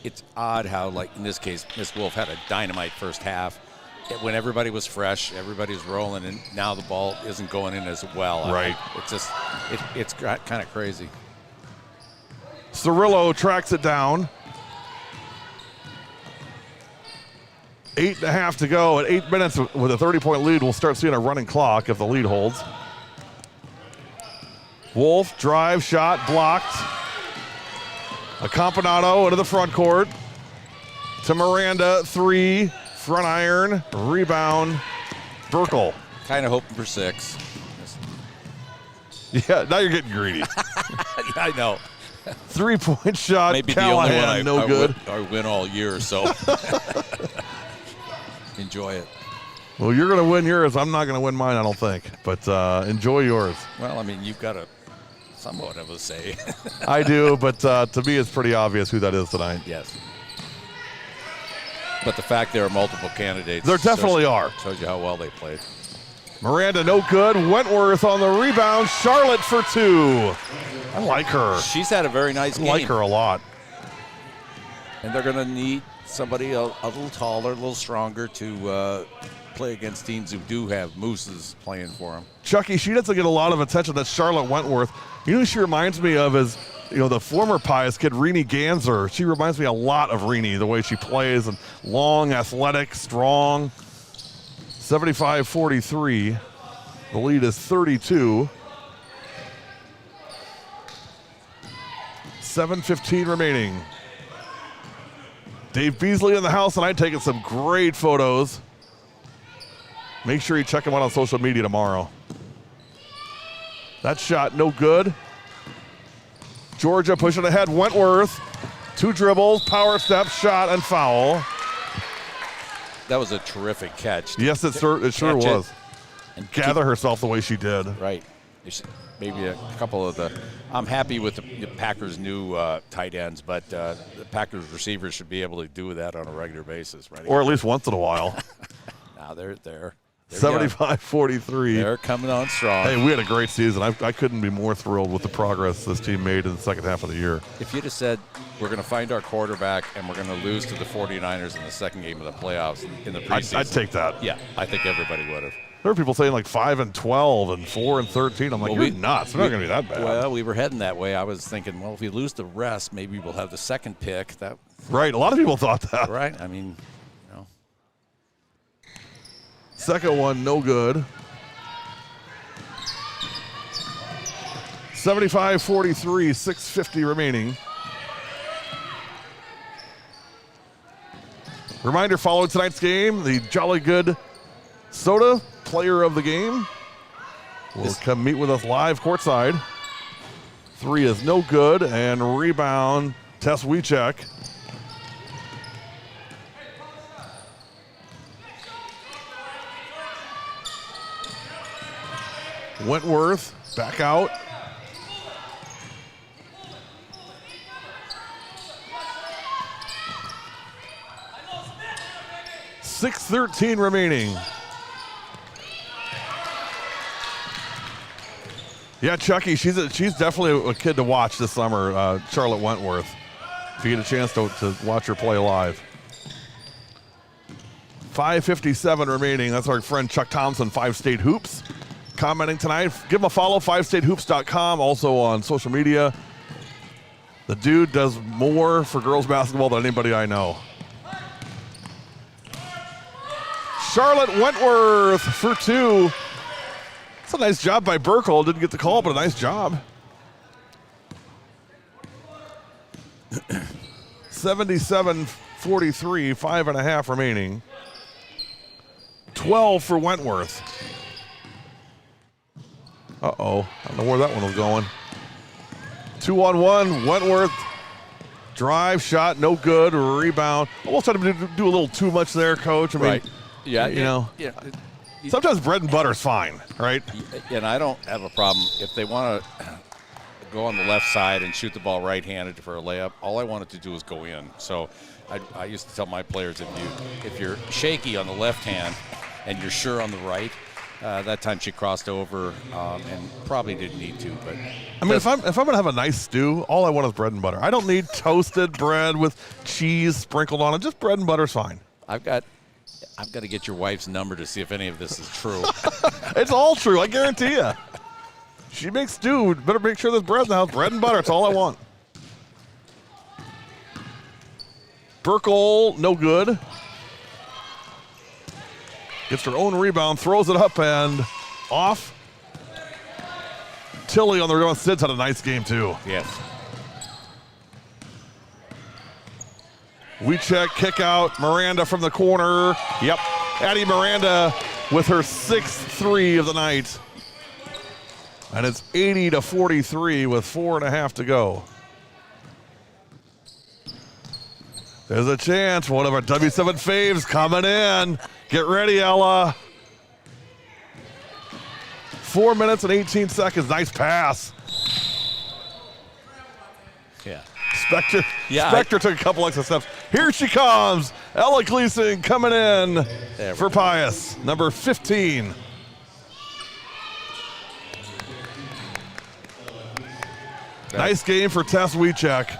It's odd how, like in this case, Miss Wolf had a dynamite first half. When everybody was fresh, everybody was rolling, and now the ball isn't going in as well. Right. It's kind of crazy. Cirillo tracks it down. 8.5 to go. At 8 minutes with a 30-point lead, we'll start seeing a running clock if the lead holds. Wolf, drive, shot, blocked. A Campanado into the front court. To Miranda, 3, front iron, rebound, Burkle. Kind of hoping for 6. Yeah, now you're getting greedy. I know. 3-point shot, Maybe Callahan, the only one no good. I win all year, so enjoy it. Well, you're going to win yours. I'm not going to win mine, I don't think. But enjoy yours. Well, I mean, you've got a somewhat of a say. I do, but to me, it's pretty obvious who that is tonight. Yes. But the fact there are multiple candidates. There definitely are. Shows you how well they played. Miranda, no good. Wentworth on the rebound. Charlotte for 2. I like her. She's had a very nice game. I like her a lot. And they're going to need somebody a little taller, a little stronger to play against teams who do have mooses playing for them. Chucky, she doesn't get a lot of attention. That's Charlotte Wentworth. You know who she reminds me of is, the former Pius kid, Renee Ganser. She reminds me a lot of Renee, the way she plays, and long, athletic, strong. 75-43. The lead is 32. 7:15 remaining. Dave Beasley in the house tonight, taking some great photos. Make sure you check him out on social media tomorrow. That shot no good. Georgia pushing ahead. Wentworth, 2 dribbles, power step, shot, and foul. That was a terrific catch. Yes, it sure was. And gather herself the way she did. Right. Maybe a couple of the. I'm happy with the Packers' new tight ends, but the Packers receivers should be able to do that on a regular basis, right? Or at least once in a while. Now they're 75-43. They're coming on strong. Hey, we had a great season. I couldn't be more thrilled with the progress this team made in the second half of the year. If you'd have said we're going to find our quarterback and we're going to lose to the 49ers in the second game of the playoffs in the preseason. I'd take that. Yeah, I think everybody would have. There were people saying like 5-12 and 4-13. I'm like, you're nuts. We're not going to be that bad. Well, we were heading that way. I was thinking, well, if we lose the rest, maybe we'll have the second pick. Right. A lot of people thought that. Right. I mean, Second one, no good. 75-43, 6:50 remaining. Reminder, following tonight's game, the Jolly Good Soda player of the game will come meet with us live courtside. 3 is no good, and rebound, Tess Wiechek. Wentworth back out. .613 remaining. Yeah, Chucky, she's definitely a kid to watch this summer, Charlotte Wentworth, if you get a chance to watch her play live. 5:57 remaining. That's our friend Chuck Thompson, 5 State Hoops, commenting tonight. Give him a follow, 5statehoops.com, also on social media. The dude does more for girls basketball than anybody I know. Charlotte Wentworth for 2. It's a nice job by Burkle. Didn't get the call, but a nice job. 77-43, 5.5 remaining. 12 for Wentworth. Uh-oh. I don't know where that one was going. 2-on-1. Wentworth. Drive, shot, no good. Rebound. Almost tried to do a little too much there, Coach. I mean, right. Yeah. You know. Yeah. Sometimes bread and butter's fine, right? And I don't have a problem. If they want to go on the left side and shoot the ball right-handed for a layup, all I wanted to do was go in. So I used to tell my players, if you're shaky on the left hand and you're sure on the right, that time she crossed over and probably didn't need to. But I mean, if I'm going to have a nice stew, all I want is bread and butter. I don't need toasted bread with cheese sprinkled on it. Just bread and butter's fine. I've got to get your wife's number to see if any of this is true. It's all true, I guarantee you. She makes stew. Better make sure there's bread in the house. Bread and butter, it's all I want. Burkle, no good. Gets her own rebound, throws it up and off. Tilly on the rebound. Sid's had a nice game, too. Yes. We check, kick out. Miranda from the corner. Yep. Addie Miranda with her 6th 3 of the night. And it's 80-43 with 4.5 to go. There's a chance. One of our W7 faves coming in. Get ready, Ella. 4 minutes and 18 seconds. Nice pass. Yeah. Spectre took a couple extra steps. Here she comes. Ella Gleason coming in for Pius, number 15. Nice game for Tess Wiechek.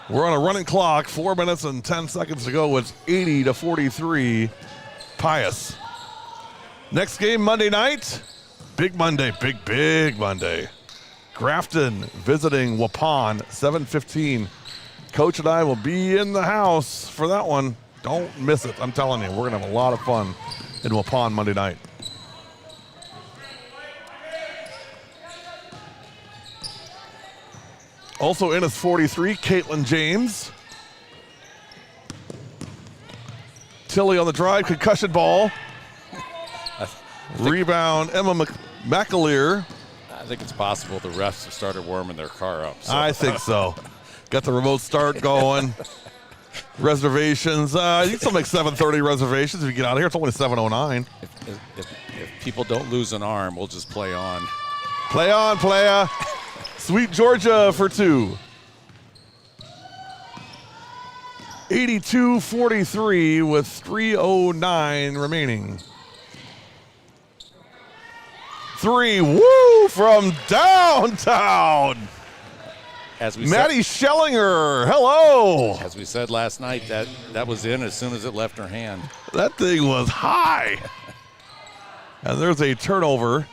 We're on a running clock, 4 minutes and 10 seconds to go. It's 80-43 Pius. Next game Monday night. Big Monday, big Monday. Grafton visiting Waupun, 7:15. Coach and I will be in the house for that one. Don't miss it. I'm telling you, we're going to have a lot of fun in Waupun Monday night. Also in is 43, Caitlin James. Tilly on the drive, concussion ball. Rebound, Emma McAleer. I think it's possible the refs have started warming their car up. So. I think so. Got the remote start going. Reservations. You can still make 7:30 reservations if you get out of here. It's only 7:09. If people don't lose an arm, we'll just play on. Play on, playa. Sweet Georgia for 2. 82-43 with 3:09 remaining. 3, woo, from downtown. As we Maddie Schellinger, hello. As we said last night, that was in as soon as it left her hand. That thing was high. And there's a turnover.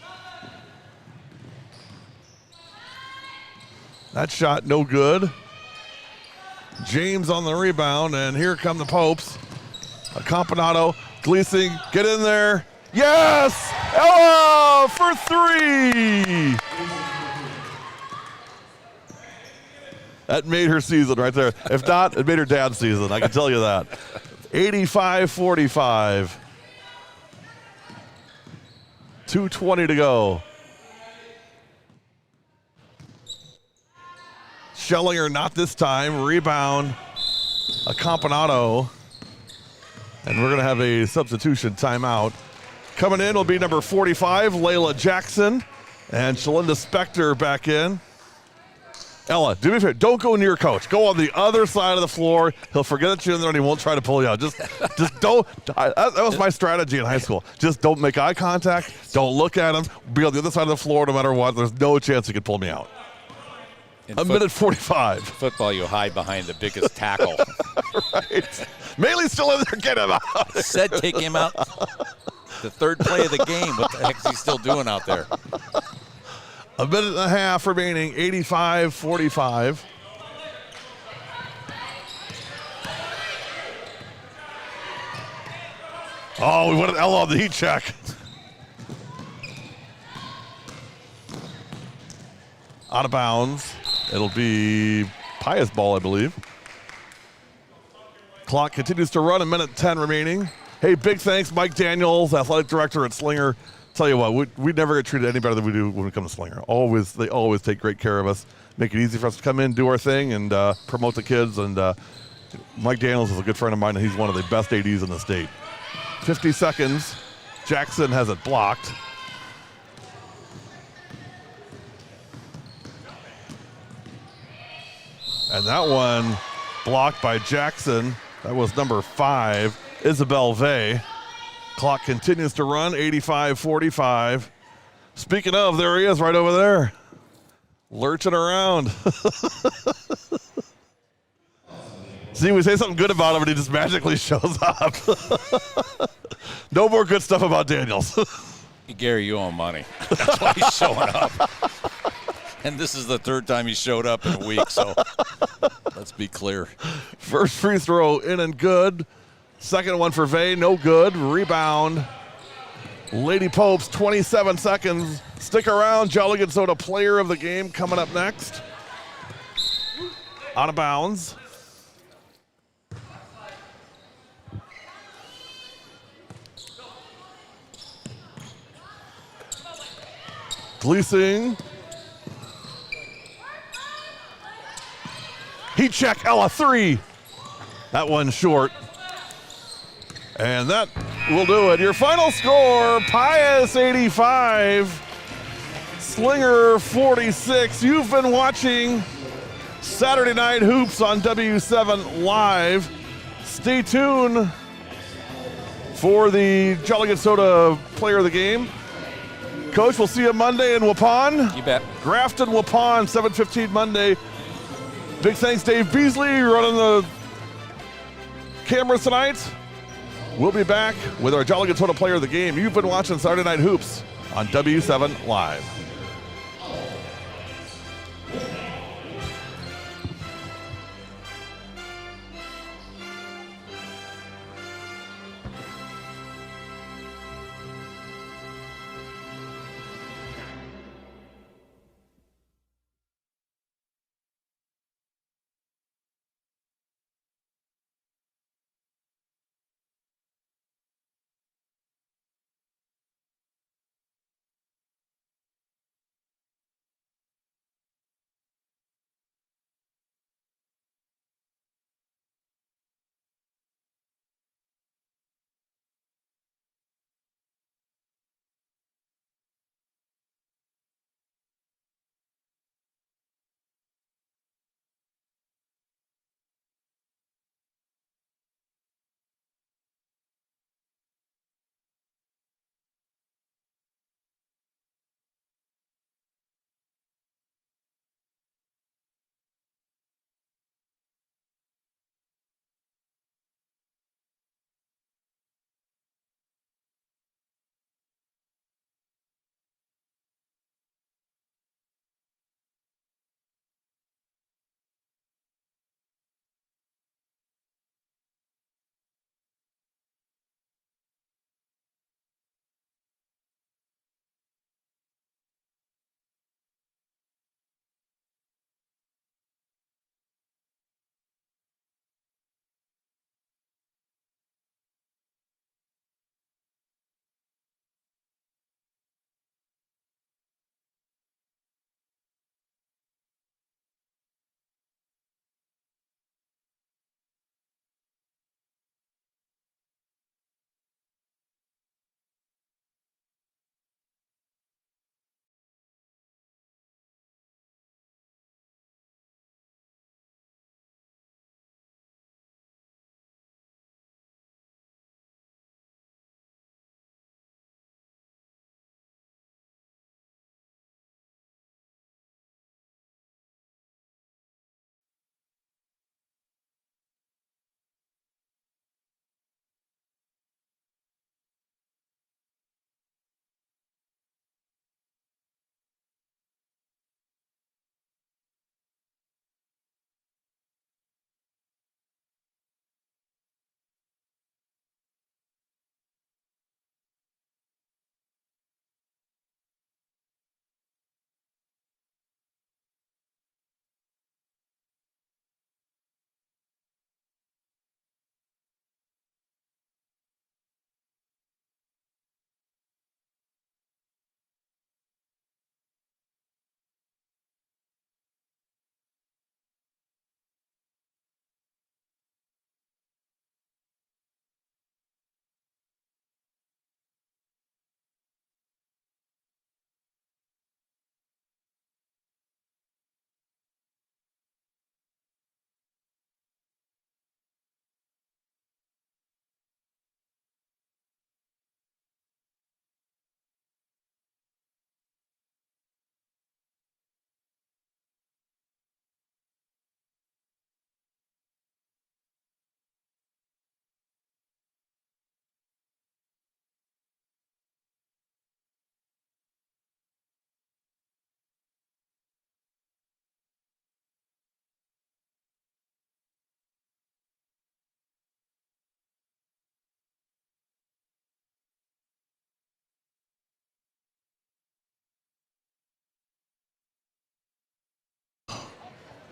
That shot no good. James on the rebound, and here come the Popes. Campanado, Gleason, get in there. Yes! Ella for 3! That made her season right there. If not, it made her dad's season. I can tell you that. 85-45. 2:20 to go. Schellinger not this time. Rebound. A Campanado. And we're going to have a substitution timeout. Coming in will be number 45, Layla Jackson. And Shalinda Spector back in. Ella, do me a favor. Don't go near coach. Go on the other side of the floor. He'll forget that you're in there and he won't try to pull you out. Just don't. That was my strategy in high school. Just don't make eye contact. Don't look at him. Be on the other side of the floor no matter what. There's no chance he can pull me out. Minute 45. Football, you hide behind the biggest tackle. Right. Maley's still in there. Get him out. Said take him out. The third play of the game. What the heck is he still doing out there? A minute and a half remaining, 85-45. Oh, we wanted Ella on the heat check. Out of bounds. It'll be Pius ball, I believe. Clock continues to run, a minute 10 remaining. Hey, big thanks, Mike Daniels, athletic director at Slinger. Tell you what, we never get treated any better than we do when we come to Slinger. They always take great care of us, make it easy for us to come in, do our thing, and promote the kids. And Mike Daniels is a good friend of mine, and he's one of the best ADs in the state. 50 seconds. Jackson has it blocked. And that one blocked by Jackson. That was number 5, Isabel Vey. Clock continues to run, 85-45. Speaking of, there he is right over there. Lurching around. See, we say something good about him and he just magically shows up. No more good stuff about Daniels. Gary, you owe him money. That's why he's showing up. And this is the third time he showed up in a week, so let's be clear. First free throw in and good. Second one for Vay, no good. Rebound. Lady Popes, 27 seconds. Stick around. Jolly Good Soda player of the game coming up next. Out of bounds. Gleasing. Heat check, Ella, 3. That one short. And that will do it. Your final score, Pius 85, Slinger 46. You've been watching Saturday Night Hoops on W7 Live. Stay tuned for the Jolly Good Soda player of the game. Coach, we'll see you Monday in Waupun. You bet. Grafton, Waupun, 7:15 Monday. Big thanks, Dave Beasley, running the cameras tonight. We'll be back with our Jolly Good Soda player of the game. You've been watching Saturday Night Hoops on W7 Live.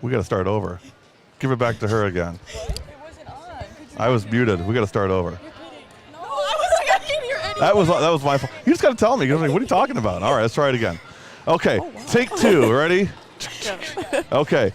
We got to start over. Give it back to her again. It wasn't on. I was muted. We got to start over. No, I can't hear anything. That was my fault. You just got to tell me. What are you talking about? All right, let's try it again. Okay, take 2. Ready? Okay.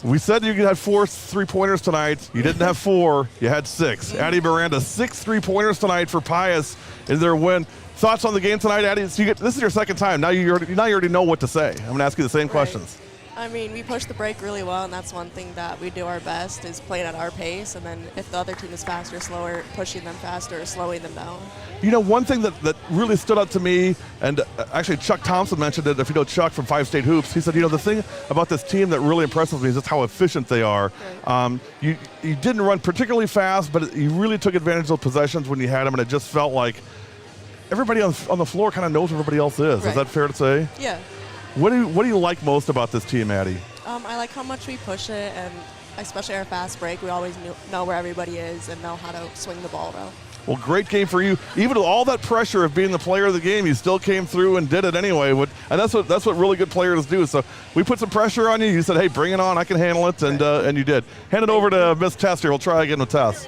We said you had 4 3-pointers tonight. You didn't have 4. You had 6. Addie Miranda, 6 3-pointers tonight for Pius in their win. Thoughts on the game tonight, Addie? So this is your second time. Now you already know what to say. I'm going to ask you the same questions. I mean, we push the break really well, and that's one thing that we do our best is playing at our pace. And then if the other team is faster, slower, pushing them faster or slowing them down. You know, one thing that really stood out to me, and actually Chuck Thompson mentioned it, if you know Chuck from 5 State Hoops, he said, the thing about this team that really impresses me is just how efficient they are. Right. You didn't run particularly fast, but you really took advantage of possessions when you had them, and it just felt like everybody on the floor kind of knows what everybody else is. Right. Is that fair to say? Yeah. What do you like most about this team, Addie? I like how much we push it, and especially our fast break. We always know where everybody is and know how to swing the ball well. Well, great game for you. Even with all that pressure of being the player of the game, you still came through and did it anyway. And that's what really good players do. So we put some pressure on you. You said, "Hey, bring it on. I can handle it," and you did. Hand it over to Miss Tess here. We'll try again with Tess.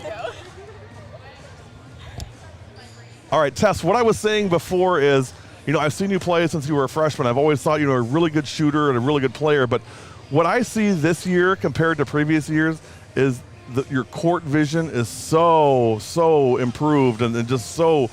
All right, Tess. What I was saying before is, I've seen you play since you were a freshman. I've always thought you were a really good shooter and a really good player. But what I see this year compared to previous years is your court vision is so improved and just so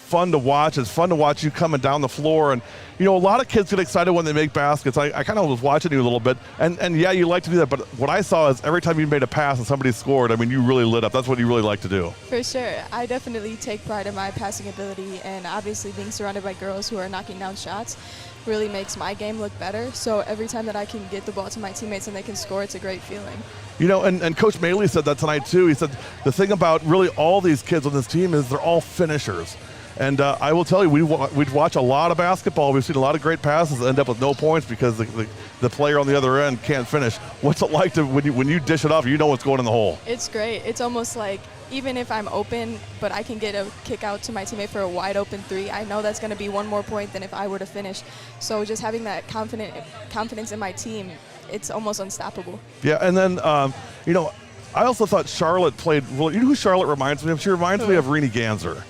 fun to watch. It's fun to watch you coming down the floor. And, a lot of kids get excited when they make baskets. I kind of was watching you a little bit. And yeah, you like to do that. But what I saw is every time you made a pass and somebody scored, you really lit up. That's what you really like to do. For sure. I definitely take pride in my passing ability. And obviously being surrounded by girls who are knocking down shots really makes my game look better. So every time that I can get the ball to my teammates and they can score, it's a great feeling. And Coach Maley said that tonight too. He said the thing about really all these kids on this team is they're all finishers. And I will tell you, we'd watch a lot of basketball. We've seen a lot of great passes end up with no points because the player on the other end can't finish. What's it like when you dish it off, you know what's going in the hole? It's great. It's almost like even if I'm open, but I can get a kick out to my teammate for a wide open 3, I know that's going to be one more point than if I were to finish. So just having that confidence in my team, it's almost unstoppable. Yeah, and then, I also thought Charlotte played really. You know who Charlotte reminds me of? She reminds me of Renee Ganser.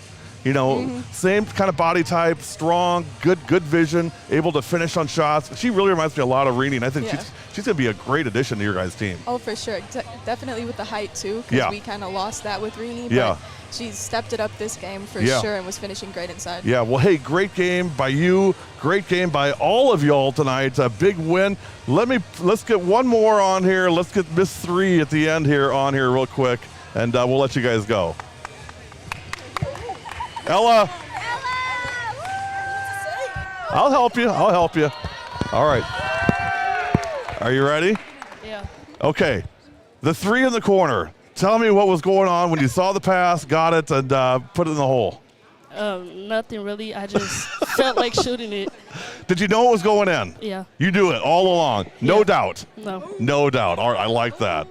Same kind of body type, strong, good vision, able to finish on shots. She really reminds me a lot of Renee, and I think she's going to be a great addition to your guys' team. Oh, for sure. Definitely with the height, too, because we kind of lost that with Renee. But she stepped it up this game for sure and was finishing great inside. Yeah, well, hey, great game by you. Great game by all of y'all tonight. A big win. Let's get one more on here. Let's get Miss 3 at the end here on here real quick, and we'll let you guys go. Ella. I'll help you. All right. Are you ready? Yeah. Okay. The 3 in the corner. Tell me what was going on when you saw the pass, got it, and put it in the hole. Nothing really. I just felt like shooting it. Did you know it was going in? Yeah. You do it all along. No doubt. No. No doubt. All right. I like that.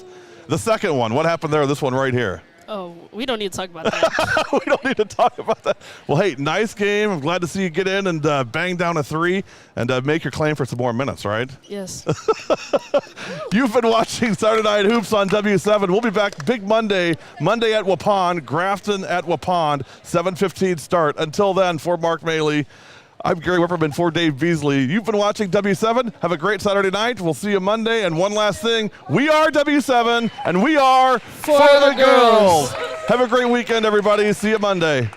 The second one. What happened there? This one right here. Oh, we don't need to talk about that. We don't need to talk about that. Well, hey, nice game. I'm glad to see you get in and bang down a 3 and make your claim for some more minutes, right? Yes. You've been watching Saturday Night Hoops on W7. We'll be back big Monday at Wapond, Grafton at Wapond, 7:15 start. Until then, for Mark Maley, I'm Gary Whipperman for Dave Beasley. You've been watching W7. Have a great Saturday night. We'll see you Monday. And one last thing, we are W7, and we are for the girls. Have a great weekend, everybody. See you Monday.